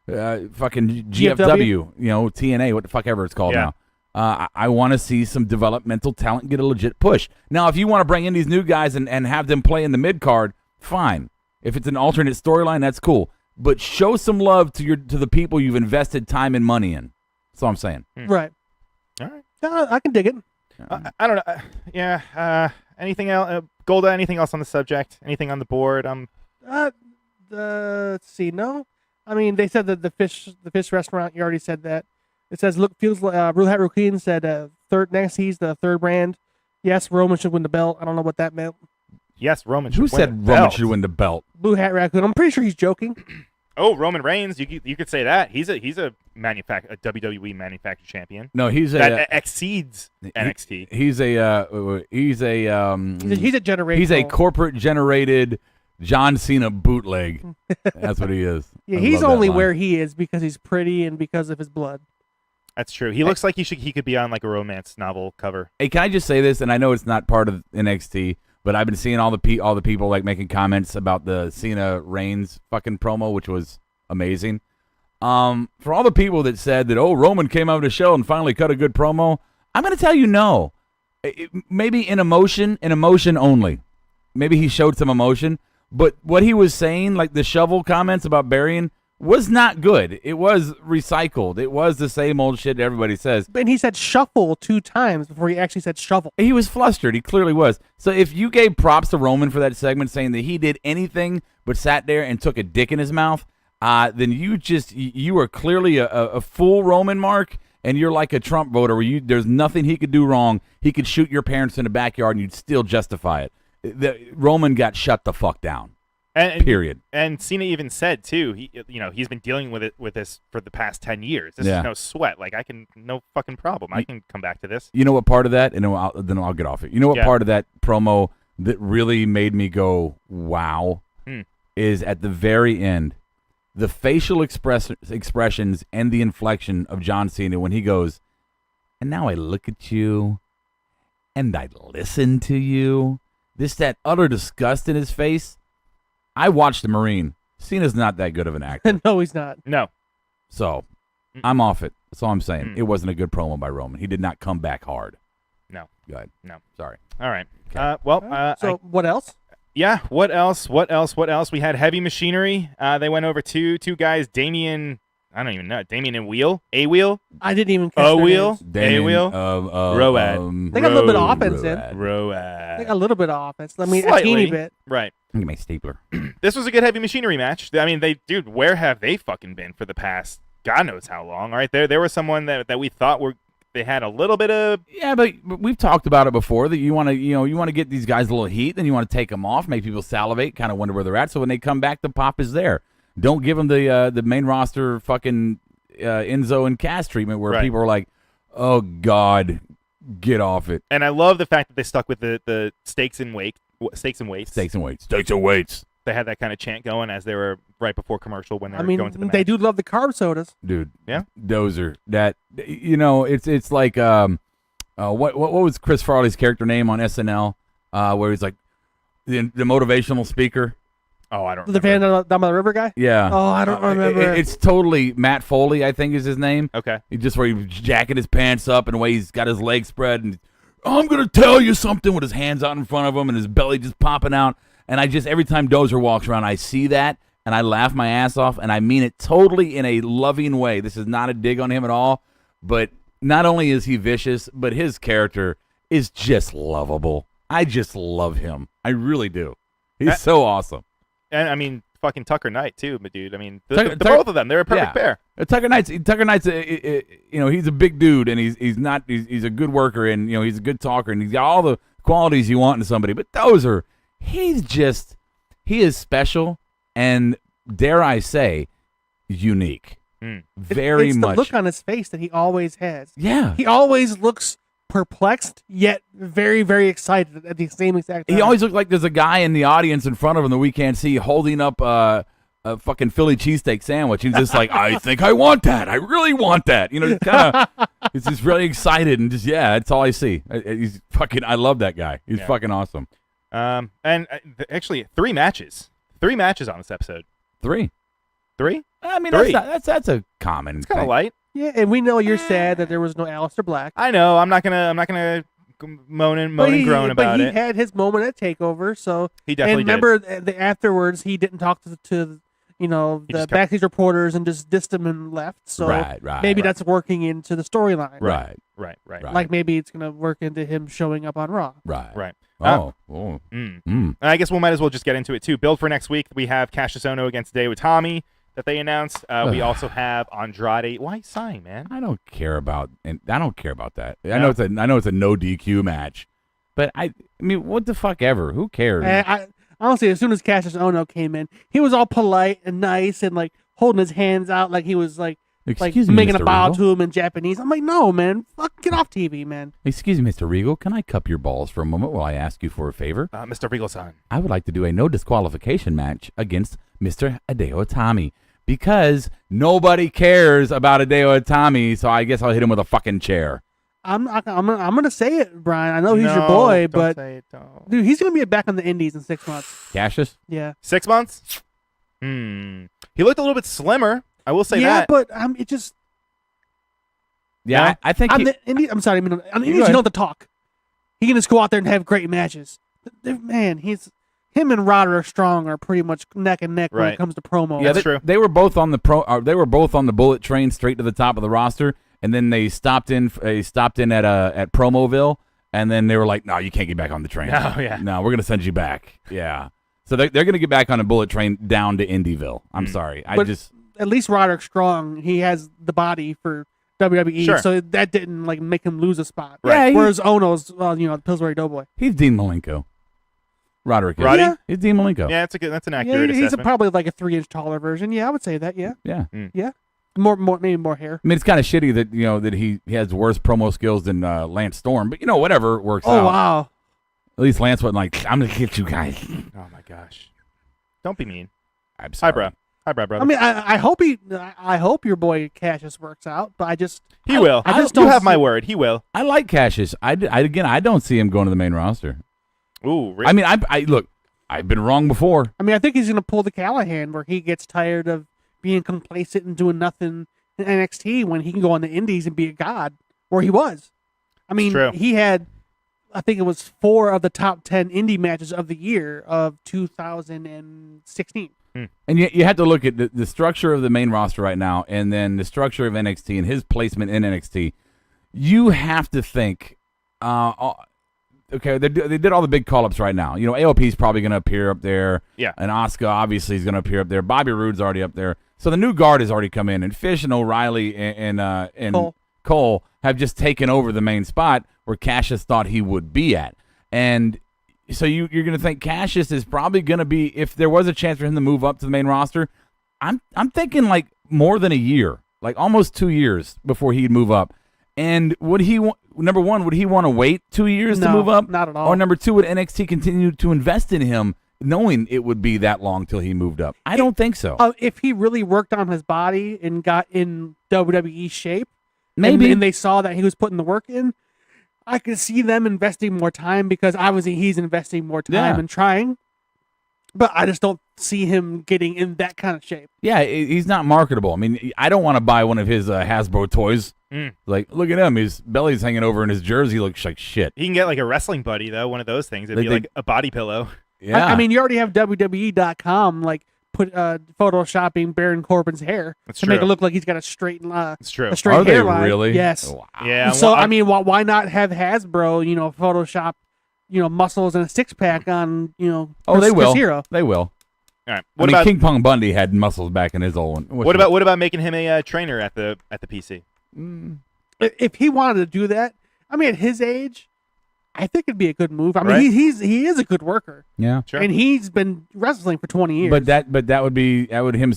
GFW, you know, TNA, what the fuck ever it's called now. I want to see some developmental talent get a legit push. Now, if you want to bring in these new guys and have them play in the mid-card, fine. If it's an alternate storyline, that's cool. But show some love to the people you've invested time and money in. That's all I'm saying. Right. All right. I can dig it. I don't know. Anything else? Golda, anything else on the subject? Anything on the board? Let's see. No. I mean, they said that the fish restaurant, you already said that. It says, feels like Blue Hat Raccoon said he's the third brand. Yes, Roman should win the belt. I don't know what that meant. Yes, Roman should Who win said the Roman belt. should win the belt? Blue Hat Raccoon. I'm pretty sure he's joking. Oh, Roman Reigns, you could say that. He's a WWE manufactured champion. No, he's that exceeds NXT. He's a generational. He's a corporate generated John Cena bootleg. That's what he is. Yeah, I he's love that only line. where he is because he's pretty and because of his blood. That's true. He looks like he could be on like a romance novel cover. Hey, can I just say this? And I know it's not part of NXT, but I've been seeing all the people like making comments about the Cena Reigns fucking promo, which was amazing. For all the people that said that, oh, Roman came out of the show and finally cut a good promo, I'm going to tell you no. Maybe in emotion only. Maybe he showed some emotion, but what he was saying, like the shovel comments about burying, was not good. It was recycled. It was the same old shit everybody says. And he said shuffle 2 times before he actually said shovel. He was flustered. He clearly was. So if you gave props to Roman for that segment, saying that he did anything but sat there and took a dick in his mouth, then you are clearly a full Roman, Mark, and you're like a Trump voter where there's nothing he could do wrong. He could shoot your parents in the backyard and you'd still justify it. Roman got shut the fuck down. Period. And Cena even said too, he's been dealing with this for the past 10 years. This is no sweat. Like no fucking problem. I can come back to this. You know what part of that, and then I'll get off it. You know what part of that promo that really made me go wow is at the very end, the facial expressions and the inflection of John Cena when he goes, and now I look at you, and I listen to you. That utter disgust in his face. I watched the Marine. Cena's not that good of an actor. No, he's not. No. So, I'm off it. That's all I'm saying. It wasn't a good promo by Roman. He did not come back hard. No. Go ahead. No. Sorry. All right. Okay. So what else? Yeah. What else? We had Heavy Machinery. They went over two guys. Damien. I don't even know. Damien Aweel. I didn't even catch their names. Aweel. Road. They got a little bit of offense in. Road. They got a little bit of offense. I mean, Slightly. a teeny bit. Right. Give me my stapler. This was a good Heavy Machinery match. I mean, where have they fucking been for the past God knows how long? All right, there was someone that we thought they had a little bit of. Yeah, but we've talked about it before that you want to get these guys a little heat, then you want to take them off, make people salivate, kind of wonder where they're at. So when they come back, the pop is there. Don't give them the main roster fucking Enzo and Cass treatment where people are like, oh God, get off it. And I love the fact that they stuck with the stakes and weights. They had that kind of chant going as they were right before commercial when they were going to the match. They do love the carb sodas, dude. Yeah, those are that. It's like what was Chris Farley's character name on SNL where he's like the motivational speaker. Oh, I don't remember. The Van down by the river guy? Yeah. Oh, I don't remember. It's totally Matt Foley, I think is his name. Okay. Where he's jacking his pants up and the way he's got his legs spread and I'm going to tell you something with his hands out in front of him and his belly just popping out. And every time Dozer walks around, I see that and I laugh my ass off and I mean it totally in a loving way. This is not a dig on him at all, but not only is he vicious, but his character is just lovable. I just love him. I really do. He's so awesome. And I mean, fucking Tucker Knight too, but dude, I mean, the both of them, they're a perfect pair. Tucker Knight's, he's a big dude, and he's a good worker, and he's a good talker, and he's got all the qualities you want in somebody. But he is special, and dare I say, unique. Very it's much. The look on his face that he always has. Yeah, he always looks perplexed yet very, very excited at the same exact time. He always looks like there's a guy in the audience in front of him that we can't see holding up a fucking Philly cheesesteak sandwich. He's just like, I think I want that. I really want that. He's just really excited and just that's all I see. He's fucking. I love that guy. He's fucking awesome. And actually 3 matches. 3 matches on this episode. 3. I mean, 3. That's a common. It's kind of light. Yeah, and we know you're sad that there was no Aleister Black. I know. I'm not gonna moan and groan about it. But he had his moment at Takeover, so he definitely did. And remember, afterwards he didn't talk to the backstage reporters and just dissed them and left. So maybe that's working into the storyline. Right. Like maybe it's gonna work into him showing up on Raw. Right. I guess we might as well just get into it too. Build for next week. We have Cassius Ohno against David Tommy that they announced. We also have Andrade. Why are you sighing, man? I don't care about that. I know it's a no DQ match, but I mean, what the fuck ever? Who cares? Honestly, as soon as Cassius Ohno came in, he was all polite and nice and like, holding his hands out like he was like Excuse me, making Mr. a bow Regal? to him in Japanese. I'm like, no, man, fuck, get off TV, man. Excuse me, Mr. Regal. Can I cup your balls for a moment while I ask you for a favor? Mr. Regal-san. I would like to do a no disqualification match against Mr. Hideo Itami because nobody cares about Hideo Itami, so I guess I'll hit him with a fucking chair. I'm gonna say it, Brian. I know he's your No, boy, don't but say it, don't. dude, he's gonna be back on the Indies in 6 months. Cassius? Yeah. 6 months? He looked a little bit slimmer. I will say yeah, that. but it just Yeah, I think on he, the Indies. I'm sorry, on the Indies you ahead. don't have to talk. He can just go out there and have great matches. Man, him and Roderick Strong are pretty much neck and neck when Right. it comes to promo. Yeah, that's true. They were both on the they were both on the bullet train straight to the top of the roster, and then they stopped in at Promoville, and then they were like, "No, you can't get back on the train. Oh, yeah. No, we're gonna send you back." Yeah, so they're gonna get back on a bullet train down to Indyville. I'm sorry, But at least Roderick Strong, he has the body for WWE, Sure. so that didn't like make him lose a spot. Right. Yeah, Whereas Ono's, Pillsbury Doughboy. he's Dean Malenko. Roderick is. Roddy? Yeah. He's Dean Malenko. Yeah, that's an Yeah, accurate he's assessment. probably like a 3-inch taller version. Yeah, I would say that. Yeah, Yeah. yeah. More, maybe more hair. I mean, it's kind of shitty that that he has worse promo skills than Lance Storm, but whatever works Oh out. wow. At least Lance wasn't like, "I'm gonna get you guys." Oh my gosh. Don't be mean. I'm sorry. Hi, brother. I mean, I hope your boy Cassius works out, but he will. I just you don't have my see- word. He will. I like Cassius. I don't see him going to the main roster. Ooh, really? I mean, look, I've been wrong before. I think he's gonna pull the Callahan where he gets tired of being complacent and doing nothing in NXT when he can go on the Indies and be a god, where he was. I mean, true. he had, I think it was 4 of the top 10 indie matches of the year of 2016. And you have to look at the structure of the main roster right now, and then the structure of NXT and his placement in NXT. You have to think, okay, they did all the big call-ups right now. AOP's probably going to appear up there. Yeah. And Asuka obviously is going to appear up there. Bobby Roode's already up there. So the new guard has already come in, and Fish and O'Reilly and Cole have just taken over the main spot where Cassius thought he would be at. And so you're going to think Cassius is probably going to be, if there was a chance for him to move up to the main roster, I'm thinking like more than a year, like almost 2 years before he'd move up. And number one, would he want to wait 2 years to No, move up? not at all. Or number two, would NXT continue to invest in him knowing it would be that long till he moved up? I don't think so. If he really worked on his body and got in WWE shape, Maybe. and they saw that he was putting the work in, I could see them investing more time because obviously he's investing more time Yeah. and trying. But I just don't see him getting in that kind of shape. Yeah, he's not marketable. I mean, I don't want to buy one of his Hasbro toys. Like, look at him. His belly's hanging over and his jersey looks like shit. He can get like a wrestling buddy though, one of those things. It'd be They- like a body pillow. Yeah. I mean, you already have WWE.com like put photoshopping Baron Corbin's hair That's to make true. it look like he's got a straight It's true. a straight Are they hairline. really? Yes. Wow. Yeah. So well, I mean, why not have Hasbro, Photoshop, muscles and a 6-pack on, Oh, Chris, they will. Chris Hero. They will. all right. I mean, King Kong Bundy had muscles back in his old one. What about making him a trainer at the PC? If he wanted to do that, I mean, at his age, I think it'd be a good move. I mean, Right. he is a good worker, Yeah. Sure. and he's been wrestling for 20 years. But that would him.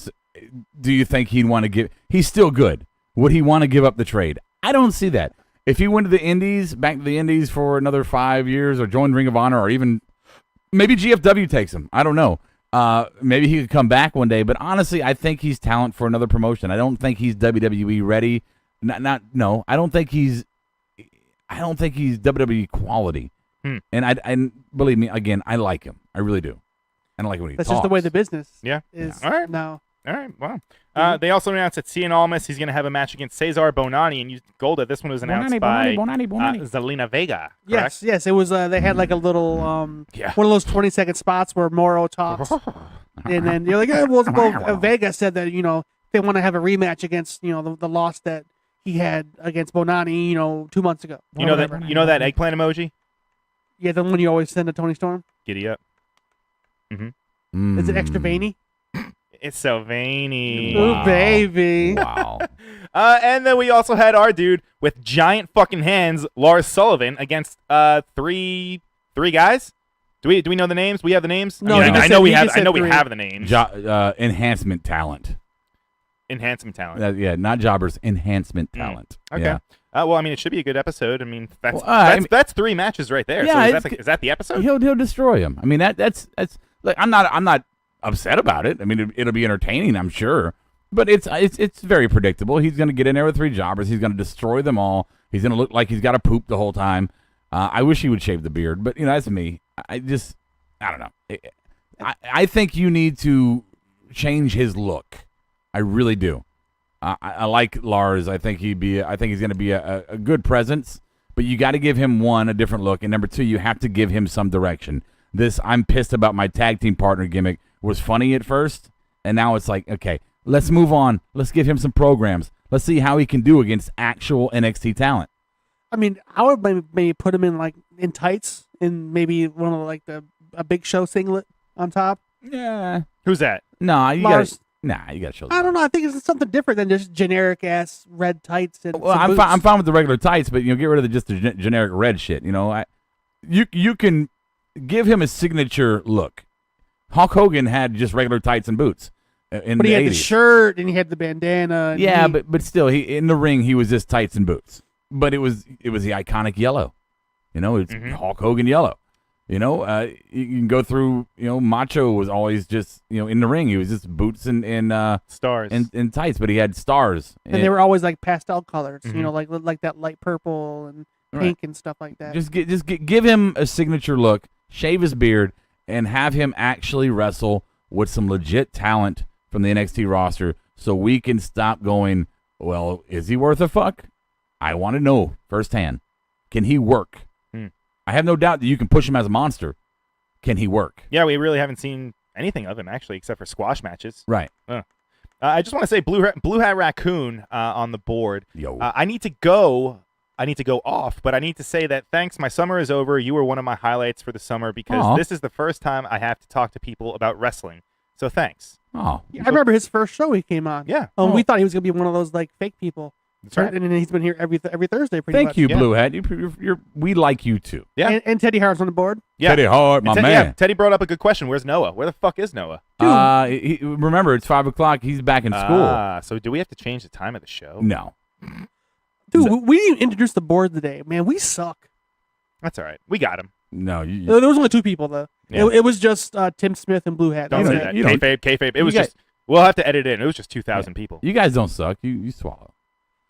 Do you think he'd want to give? He's still good. Would he want to give up the trade? I don't see that. If he went to the Indies, back to the Indies for another 5 years, or joined Ring of Honor, or even maybe GFW takes him. I don't know. Maybe he could come back one day. But honestly, I think he's talent for another promotion. I don't think he's WWE ready. No. I don't think he's WWE quality. And believe me, again, I like him. I really do. I don't like when he that's talks. just the way the business Yeah. is All right. now. All right. Wow. They also announced that Cien Almas, he's going to have a match against Cesar Bonani, and Golda. This one was announced by Zelina Vega. Correct? Yes. It was. They had like a little one of those 20-second spots where Moro talks, and then you're like, Vega said that they want to have a rematch against the loss that he had against Bonani 2 months ago. You know that eggplant emoji? Yeah, the one you always send to Tony Storm. Giddy up. Is it extra veiny? It's so veiny. Ooh, baby. Wow. And then we also had our dude with giant fucking hands, Lars Sullivan, against three guys. Do we know the names? We have the names. No, I he just know said- we he have. just I know said we three. have the names. Enhancement talent. enhancement talent. Yeah, not jobbers, enhancement talent. Okay. Yeah. Well, I mean, it should be a good episode. I mean, that's that's 3 matches right there. Yeah, so is that the episode? He'll destroy him. I mean, that's like I'm not upset about it. I mean, it'll be entertaining, I'm sure, but it's very predictable. He's going to get in there with 3 jobbers. He's going to destroy them all. He's going to look like he's got a poop the whole time. I wish he would shave the beard, but that's me. I don't know. I think you need to change his look. I really do. I like Lars. I think he's going to be a good presence, but you got to give him, 1, a different look, and number 2, you have to give him some direction. This I'm pissed about my tag team partner gimmick was funny at first, and now it's like, okay, let's move on. Let's give him some programs. Let's see how he can do against actual NXT talent. I mean, I would maybe put him in tights and maybe one of a Big Show singlet on top. Yeah. Who's that? No, you got to show. I don't know. I think it's something different than just generic ass red tights and. Well, I'm fine with the regular tights, but get rid of just the generic red shit. You can give him a signature look. Hulk Hogan had just regular tights and boots. But he had 80s. the shirt and he had the bandana. Yeah, but still, he in the ring he was just tights and boots. But it was the iconic yellow. It's Hulk Hogan yellow. You can go through. Macho was always just in the ring. He was just boots and stars and tights, but he had stars. And they were always like pastel colors. Like that light purple and pink and stuff like that. Just give him a signature look, shave his beard, and have him actually wrestle with some legit talent from the NXT roster, so we can stop going, well, is he worth a fuck? I want to know firsthand. Can he work? I have no doubt that you can push him as a monster. Can he work? Yeah, we really haven't seen anything of him, actually, except for squash matches. Right. I just want to say Blue Hat Raccoon on the board. Yo. I need to go off, but I need to say that thanks, my summer is over. You were one of my highlights for the summer because this is the first time I have to talk to people about wrestling. So thanks. Oh, yeah, I remember his first show he came on. Yeah. We thought he was gonna be one of those fake people. That's right. And then he's been here every Thursday. Pretty Thank much. you, Yeah. Blue Hat. We like you too. Yeah. And Teddy Hart's on the board. Yeah. Teddy Hart, my man. Yeah, Teddy brought up a good question. Where's Noah? Where the fuck is Noah? Remember, it's 5:00. He's back in school. So do we have to change the time of the show? No. Dude, we didn't introduce the board today. Man, we suck. That's all right. We got him. No, there was only 2 people though. Yeah. It was just Tim Smith and Blue Hat. Don't say that. Kayfabe. It was just. We'll have to edit it in. It was just 2,000 people. You guys don't suck. You swallow.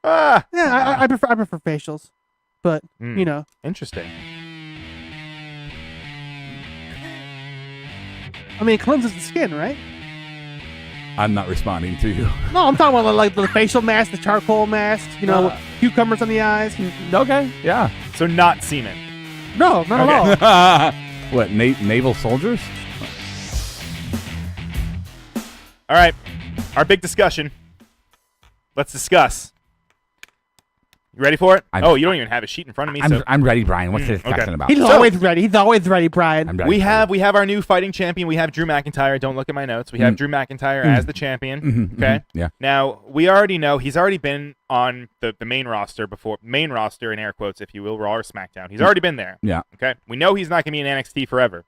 Yeah, I prefer facials, but Interesting. I mean, it cleanses the skin, right? I'm not responding to you. No, I'm talking about the facial mask, the charcoal mask, cucumbers on the eyes. Okay, yeah. So not semen. No, not at all. What, naval soldiers? All right, our big discussion. Let's discuss. You ready for it? You don't even have a sheet in front of me. I'm ready, Brian. What's the discussion about? He's always ready. He's always ready, Brian. I'm ready. We have our new fighting champion. We have Drew McIntyre. Don't look at my notes. We have Drew McIntyre as the champion. Okay. Yeah. Now we already know he's already been on the main roster before. Main roster in air quotes, if you will, Raw or SmackDown. He's already been there. Yeah. Okay. We know he's not going to be in NXT forever.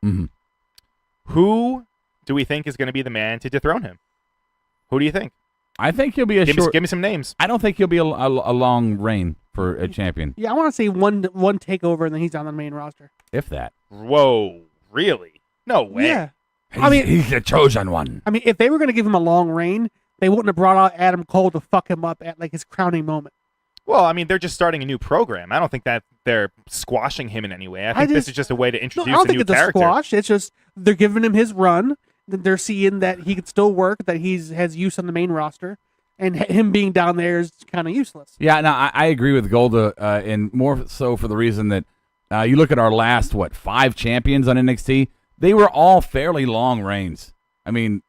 Who do we think is going to be the man to dethrone him? Who do you think? I think he'll be give me some names. I don't think he'll be a long reign for a champion. Yeah, I want to say one takeover and then he's on the main roster. If that. Whoa, really? No way. Yeah. He's the chosen one. I mean, if they were going to give him a long reign, they wouldn't have brought out Adam Cole to fuck him up at his crowning moment. Well, I mean, they're just starting a new program. I don't think that they're squashing him in any way. I think this is just a way to introduce I don't a think new it's character. a squash. It's just they're giving him his run. They're seeing that he could still work, that has use on the main roster, and him being down there is kind of useless. Yeah, no, I agree with Golda, and more so for the reason that you look at our last, 5 champions on NXT, they were all fairly long reigns. I mean,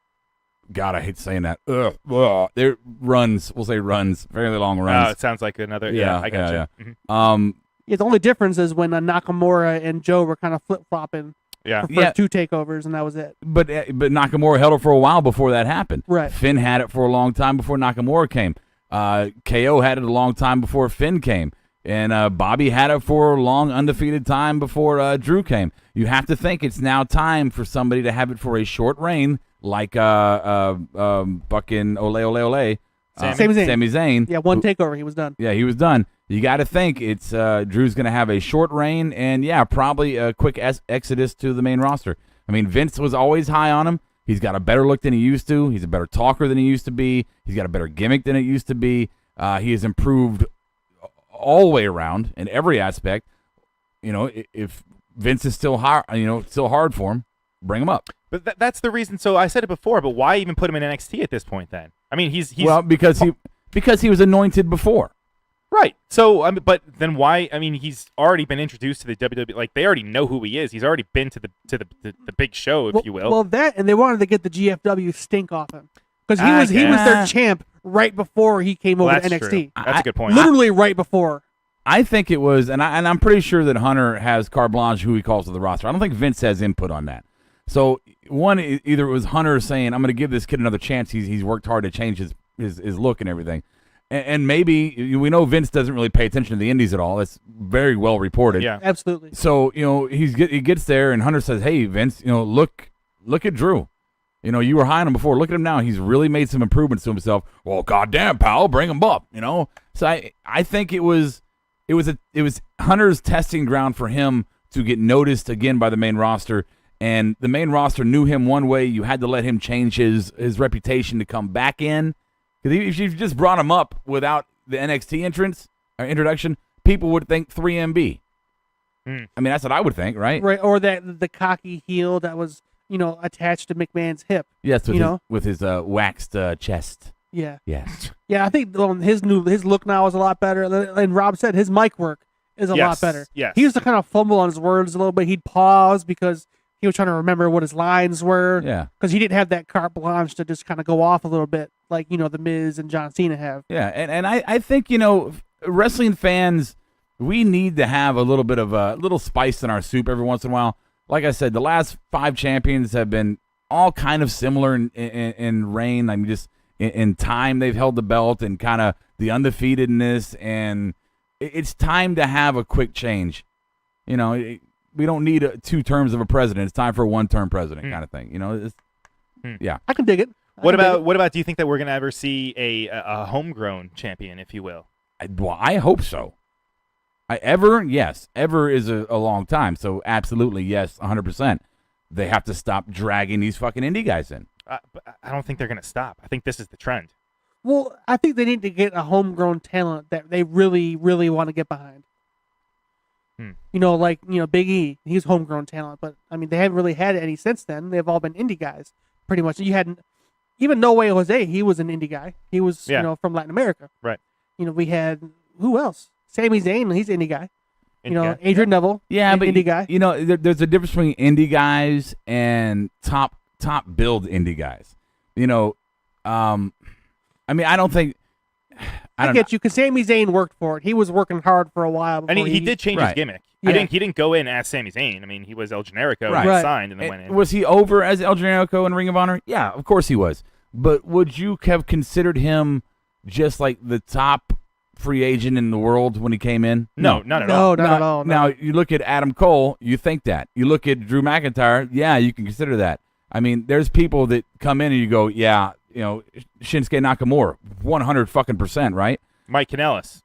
God, I hate saying that. They're runs, we'll say runs, fairly long runs. Oh, it sounds like another, I got you. Yeah. Mm-hmm. The only difference is when Nakamura and Joe were kind of flip-flopping. Yeah. For first 2 takeovers, and that was it. But Nakamura held it for a while before that happened. Right. Finn had it for a long time before Nakamura came. KO had it a long time before Finn came. And Bobby had it for a long, undefeated time before Drew came. You have to think it's now time for somebody to have it for a short reign, like fucking Ole Ole Ole. Sami Zayn. Sami Zayn. Yeah, one takeover, he was done. Yeah, he was done. You got to think it's Drew's going to have a short reign and, yeah, probably a quick exodus to the main roster. I mean, Vince was always high on him. He's got a better look than he used to. He's a better talker than he used to be. He's got a better gimmick than it used to be. He has improved all the way around in every aspect. You know, if Vince is still hard, still hard for him, bring him up. But that's the reason. So I said it before, but why even put him in NXT at this point then? I mean, he's well, because he was anointed before. Right. So, but then why? I mean, he's already been introduced to the WWE. Like, they already know who he is. He's already been to the big show, if you will. Well, that, and they wanted to get the GFW stink off him because he was their champ right before he came over to NXT. True. That's a good point. Literally right before. I think it was, and I'm pretty sure that Hunter has carte blanche who he calls to the roster. I don't think Vince has input on that. So one, either it was Hunter saying, "I'm going to give this kid another chance. He's worked hard to change his look and everything." And maybe we know Vince doesn't really pay attention to the indies at all. That's very well reported. Yeah, absolutely. So he gets there, and Hunter says, "Hey, Vince, look at Drew. You were high on him before. Look at him now. He's really made some improvements to himself. Well, goddamn, pal, bring him up. So I think it was Hunter's testing ground for him to get noticed again by the main roster, and the main roster knew him one way. You had to let him change his reputation to come back in. Because if you just brought him up without the NXT introduction, people would think 3MB. I mean, that's what I would think, right? Right, or that the cocky heel that was attached to McMahon's hip. Yes, with his waxed chest. Yeah. Yes. Yeah, I think his look now is a lot better. And Rob said his mic work is a lot better. Yes. He used to kind of fumble on his words a little bit. He'd pause because he was trying to remember what his lines were. Yeah. Because he didn't have that carte blanche to just kind of go off a little bit like, the Miz and John Cena have. Yeah, and I think, wrestling fans, we need to have a little bit of a little spice in our soup every once in a while. Like I said, the last 5 champions have been all kind of similar in reign. I mean, just in time they've held the belt and kind of the undefeatedness, and it's time to have a quick change. We don't need 2 terms of a president. It's time for a 1-term president kind of thing. Yeah. I can dig it. What about? Do you think that we're gonna ever see a homegrown champion, if you will? I hope so. Yes. Ever is a long time, so absolutely yes, 100%. They have to stop dragging these fucking indie guys in. But I don't think they're gonna stop. I think this is the trend. Well, I think they need to get a homegrown talent that they really, really want to get behind. Big E, he's homegrown talent, but I mean, they haven't really had any since then. They've all been indie guys, pretty much. You hadn't. Even No Way Jose, he was an indie guy. He was, from Latin America. Right. We had, who else? Sami Zayn, he's an indie guy. Adrian Neville, but indie guy. There's a difference between indie guys and top build indie guys. I mean, I don't think. I get you, because Sami Zayn worked for it. He was working hard for a while. And he did change his gimmick. Yeah. He didn't go in as Sami Zayn. I mean, he was El Generico Right. and he signed and then went in. Was he over as El Generico in Ring of Honor? Yeah, of course he was. But would you have considered him just like the top free agent in the world when he came in? No, not at all. No, not at all. No. Now, you look at Adam Cole, you think that. You look at Drew McIntyre, yeah, you can consider that. I mean, there's people that come in and you go, yeah, Shinsuke Nakamura, 100%, right? Mike Kanellis.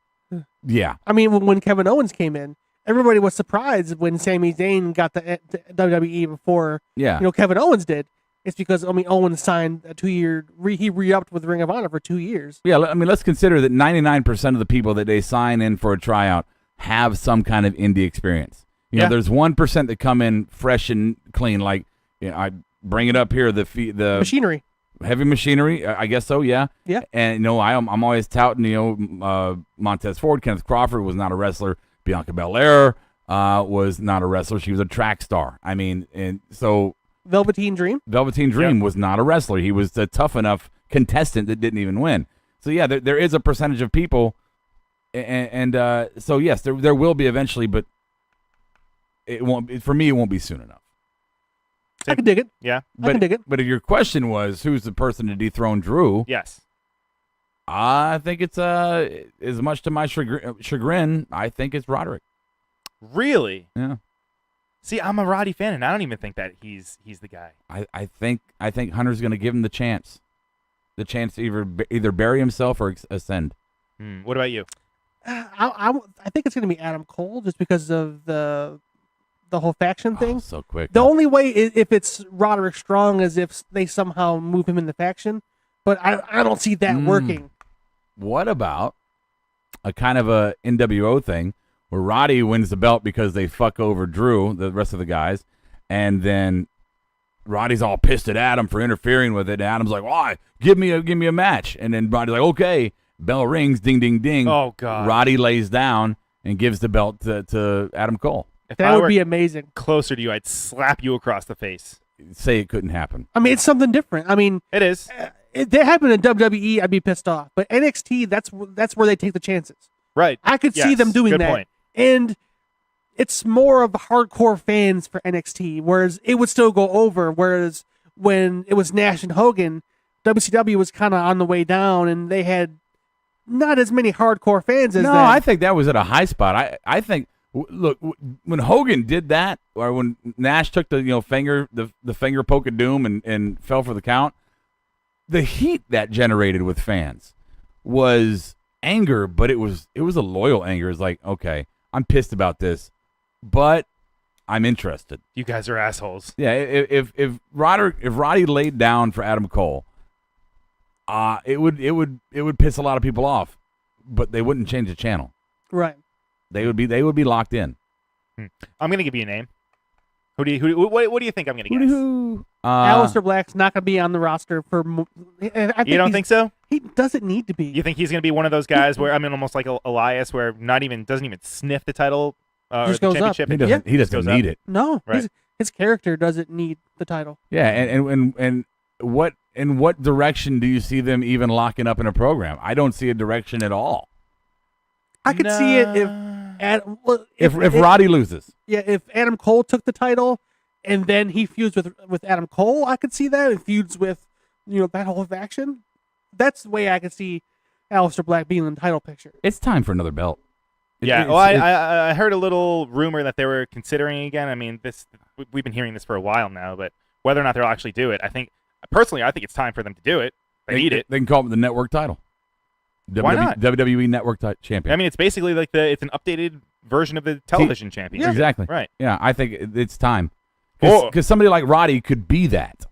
Yeah. I mean, when Kevin Owens came in, everybody was surprised when Sami Zayn got the WWE before Kevin Owens did. It's because, Owens signed a 2-year, he re-upped with Ring of Honor for 2 years. Yeah, let's consider that 99% of the people that they sign in for a tryout have some kind of indie experience. There's 1% that come in fresh and clean, like, I bring it up here, the machinery. Heavy machinery, I guess so, yeah. Yeah. And, I'm always touting, Montez Ford, Kenneth Crawford was not a wrestler. Bianca Belair was not a wrestler. She was a track star. I mean, and so... Velveteen Dream was not a wrestler. He was a tough enough contestant that didn't even win. So, yeah, there is a percentage of people. And so, yes, there will be eventually, but for me, it won't be soon enough. I can dig it. Yeah. I can dig it. But if your question was, who's the person to dethrone Drew? Yes. I think it's, as much to my chagrin, I think it's Roderick. Really? Yeah. See, I'm a Roddy fan, and I don't even think that he's the guy. I think Hunter's going to give him the chance. the chance to either bury himself or ascend. What about you? I think it's going to be Adam Cole just because of the whole faction thing. So quick. The only way if it's Roderick Strong is if they somehow move him in the faction, but I don't see that working. What about a kind of a NWO thing where Roddy wins the belt because they fuck over Drew, the rest of the guys, and then Roddy's all pissed at Adam for interfering with it, and Adam's like, "Why? Give me a match." And then Roddy's like, "Okay." Bell rings, ding, ding, ding. Oh God! Roddy lays down and gives the belt to Adam Cole. If that would be amazing. Closer to you, I'd slap you across the face. Say it couldn't happen. I mean, it's something different. I mean, it is. If that happened in WWE, I'd be pissed off. But NXT, that's where they take the chances. Right. I could see them doing good that. Point. And it's more of hardcore fans for NXT, whereas it would still go over. Whereas when it was Nash and Hogan, WCW was kind of on the way down, and they had not as many hardcore fans as No, them. I think that was at a high spot. I think look, when Hogan did that, or when Nash took the finger poke of doom and fell for the count, the heat that generated with fans was anger, but it was a loyal anger. It's like, okay, I'm pissed about this, but I'm interested. You guys are assholes. Yeah, if Roddy laid down for Adam Cole, it would piss a lot of people off, but they wouldn't change the channel. Right. They would be locked in. I'm gonna give you a name. What do you think I'm gonna guess? Aleister Black's not gonna be on the roster for. You don't think so? He doesn't need to be. You think he's gonna be one of those guys where almost like Elias, where doesn't even sniff the title or just the goes championship? Up. He doesn't need it. No, right. His character doesn't need the title. Yeah, and what in what direction do you see them even locking up in a program? I don't see a direction at all. I could see it if Roddy loses. Yeah, if Adam Cole took the title and then he feuds with Adam Cole, I could see that. And feuds with that whole faction. That's the way I could see Aleister Black being in the title picture. It's time for another belt. I heard a little rumor that they were considering again. I mean, we've been hearing this for a while now, but whether or not they'll actually do it, I think it's time for them to do it. They need it. They can call it the network title. Why not? WWE Network champion. I mean, it's basically like it's an updated version of the television champion. Yeah. Exactly. Right. Yeah, I think it's time. Because somebody like Roddy could be that.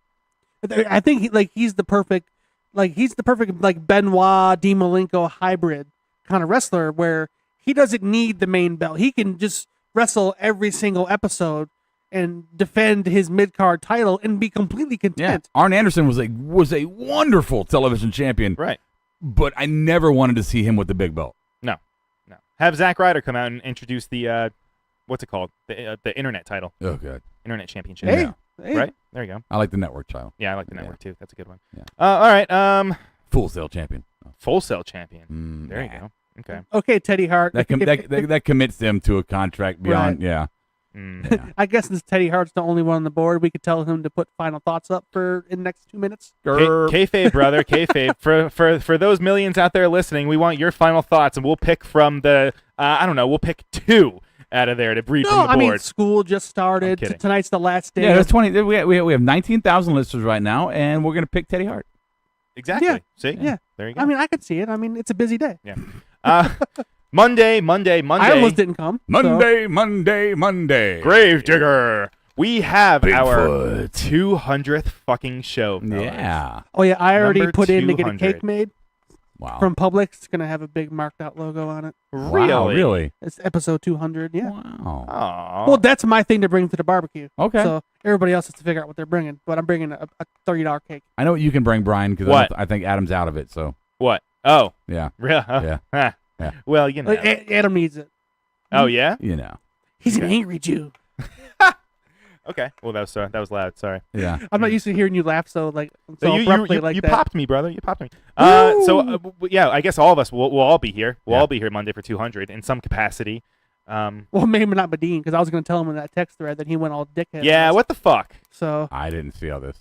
I think he's the perfect Benoit Dean Malenko hybrid kind of wrestler where he doesn't need the main belt. He can just wrestle every single episode and defend his mid-card title and be completely content. Yeah. Arn Anderson was a wonderful television champion. Right. But I never wanted to see him with the big belt. No. Have Zack Ryder come out and introduce the what's it called? The internet title. Oh, good. Internet championship. Hey. Right? There you go. I like the network title. Yeah, I like the network too. That's a good one. Yeah. All right. Full Sail champion. Full Sail champion. There you go. Okay. Okay, Teddy Hart. That commits them to a contract beyond. Right. Yeah. I guess since Teddy Hart's the only one on the board, we could tell him to put final thoughts up in the next 2 minutes. Kayfabe, brother, kayfabe. For those millions out there listening, we want your final thoughts, and we'll pick from the we'll pick 2 out of there to read from the board. I mean, school just started. Tonight's the last day. Yeah, there's 20. We have 19,000 listeners right now, and we're gonna pick Teddy Hart. Exactly. Yeah. See? Yeah. There you go. I mean, I could see it. I mean, it's a busy day. Yeah. Monday. I almost didn't come. Monday. Gravedigger. We have our Bigfoot. 200th fucking show. Fellas. Yeah. Oh yeah, I already Number put in to get a 200. cake made. Wow. From Publix. It's gonna have a big marked out logo on it. Wow, really? It's episode 200. Yeah. Wow. Aww. Well, that's my thing to bring to the barbecue. Okay. So everybody else has to figure out what they're bringing, but I'm bringing a $30 cake. I know what you can bring, Brian, because I think Adam's out of it. So. What? Oh. Yeah. Really? Yeah. Yeah. Well, you know. Adam needs it. Oh yeah. You know. He's an angry Jew. Okay. Well, that was loud. Sorry. Yeah. I'm not used to hearing you laugh so abruptly like you that. popped me, brother. You popped me. Yeah, I guess all of us we'll all be here. We'll all be here Monday for 200 in some capacity. Well, maybe not Badine, because I was going to tell him in that text thread that he went all dickhead. Yeah. What the fuck? So I didn't see all this.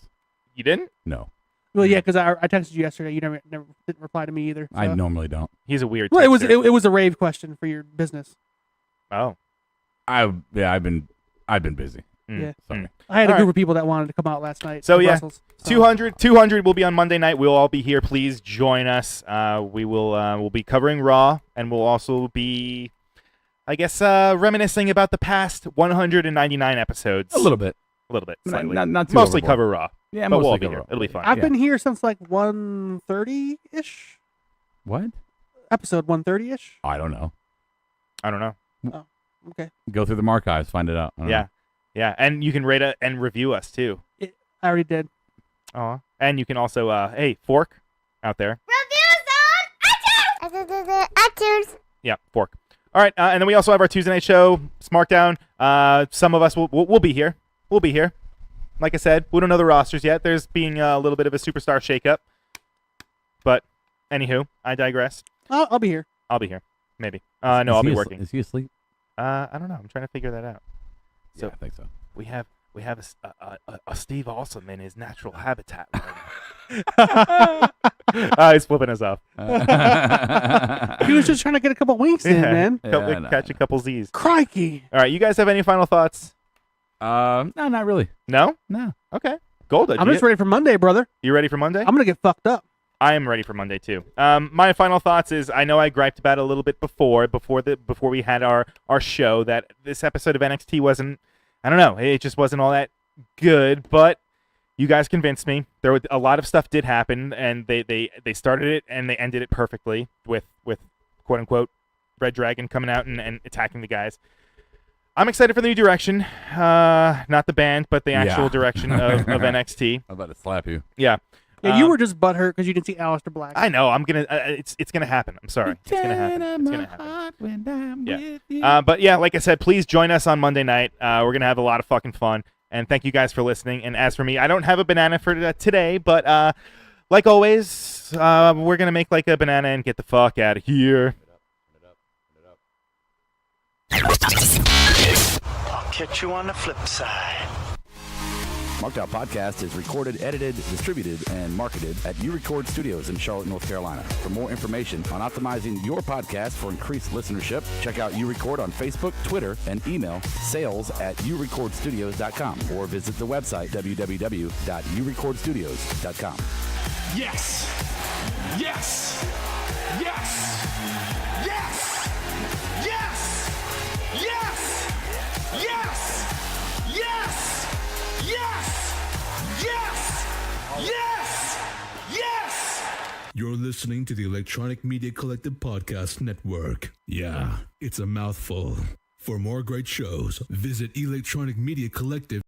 You didn't? No. Well, yeah, because I texted you yesterday. You never didn't reply to me either. So. I normally don't. He's a weird. Well, texter. it was a rave question for your business. Oh. I've been busy. Yeah. Sorry. I had a All group right. of people that wanted to come out last night. So to yeah, Brussels, so. 200 will be on Monday night. We'll all be here. Please join us. We will we'll be covering Raw, and we'll also be, I guess, reminiscing about the past 199 episodes. A little bit. Slightly. Not too Mostly overboard. cover Raw. Yeah, but we'll mostly all be cover here. Raw. It'll be fun. I've Yeah. been here since like 1:30-ish. What? Episode 1:30-ish. I don't know. I don't know. Okay. Go through the archives, find it out. I don't know. Yeah, and you can rate it and review us too. I already did. Aw. And you can also, hey, Fork out there. iTunes. Yeah, Fork. All right, and then we also have our Tuesday night show, Smartdown. Some of us will be here. We'll be here. Like I said, we don't know the rosters yet. There's being a little bit of a superstar shakeup. But, anywho, I digress. I'll be here. I'll be here. Maybe. No, I'll be working. Is he asleep? I don't know. I'm trying to figure that out. So Yeah, I think so. we have a Steve Awesome in his natural habitat right now. He's flipping us off. He was just trying to get a couple winks in, man. Catch a couple Z's. Crikey. All right, you guys have any final thoughts? No, not really. No? No. Okay. Gold. I'm just ready for Monday, brother. You ready for Monday? I'm going to get fucked up. I am ready for Monday too. My final thoughts is I know I griped about it a little bit before we had our show that this episode of NXT wasn't, I don't know, it just wasn't all that good, but you guys convinced me. There was a lot of stuff did happen, and they started it and they ended it perfectly with quote unquote Red Dragon coming out and attacking the guys. I'm excited for the new direction, not the band, but the actual direction of NXT. I'm about to slap you. Yeah. Yeah, you were just butthurt because you didn't see Aleister Black. I know. I'm gonna. It's gonna happen. I'm sorry. It's gonna happen. It's gonna happen. Yeah. But yeah, like I said, please join us on Monday night. We're gonna have a lot of fucking fun. And thank you guys for listening. And as for me, I don't have a banana for today, but like always, we're gonna make like a banana and get the fuck out of here. I'll catch you on the flip side. Marked Out Podcast is recorded, edited, distributed, and marketed at U-Record Studios in Charlotte, North Carolina. For more information on optimizing your podcast for increased listenership, check out U-Record on Facebook, Twitter, and email sales@urecordstudios.com or visit the website www.urecordstudios.com. Yes! Yes! Yes! Yes! Yes! Yes! Yes! Yes! Yes! Yes! Yes! Yes! You're listening to the Electronic Media Collective Podcast Network. Yeah, it's a mouthful. For more great shows, visit Electronic Media Collective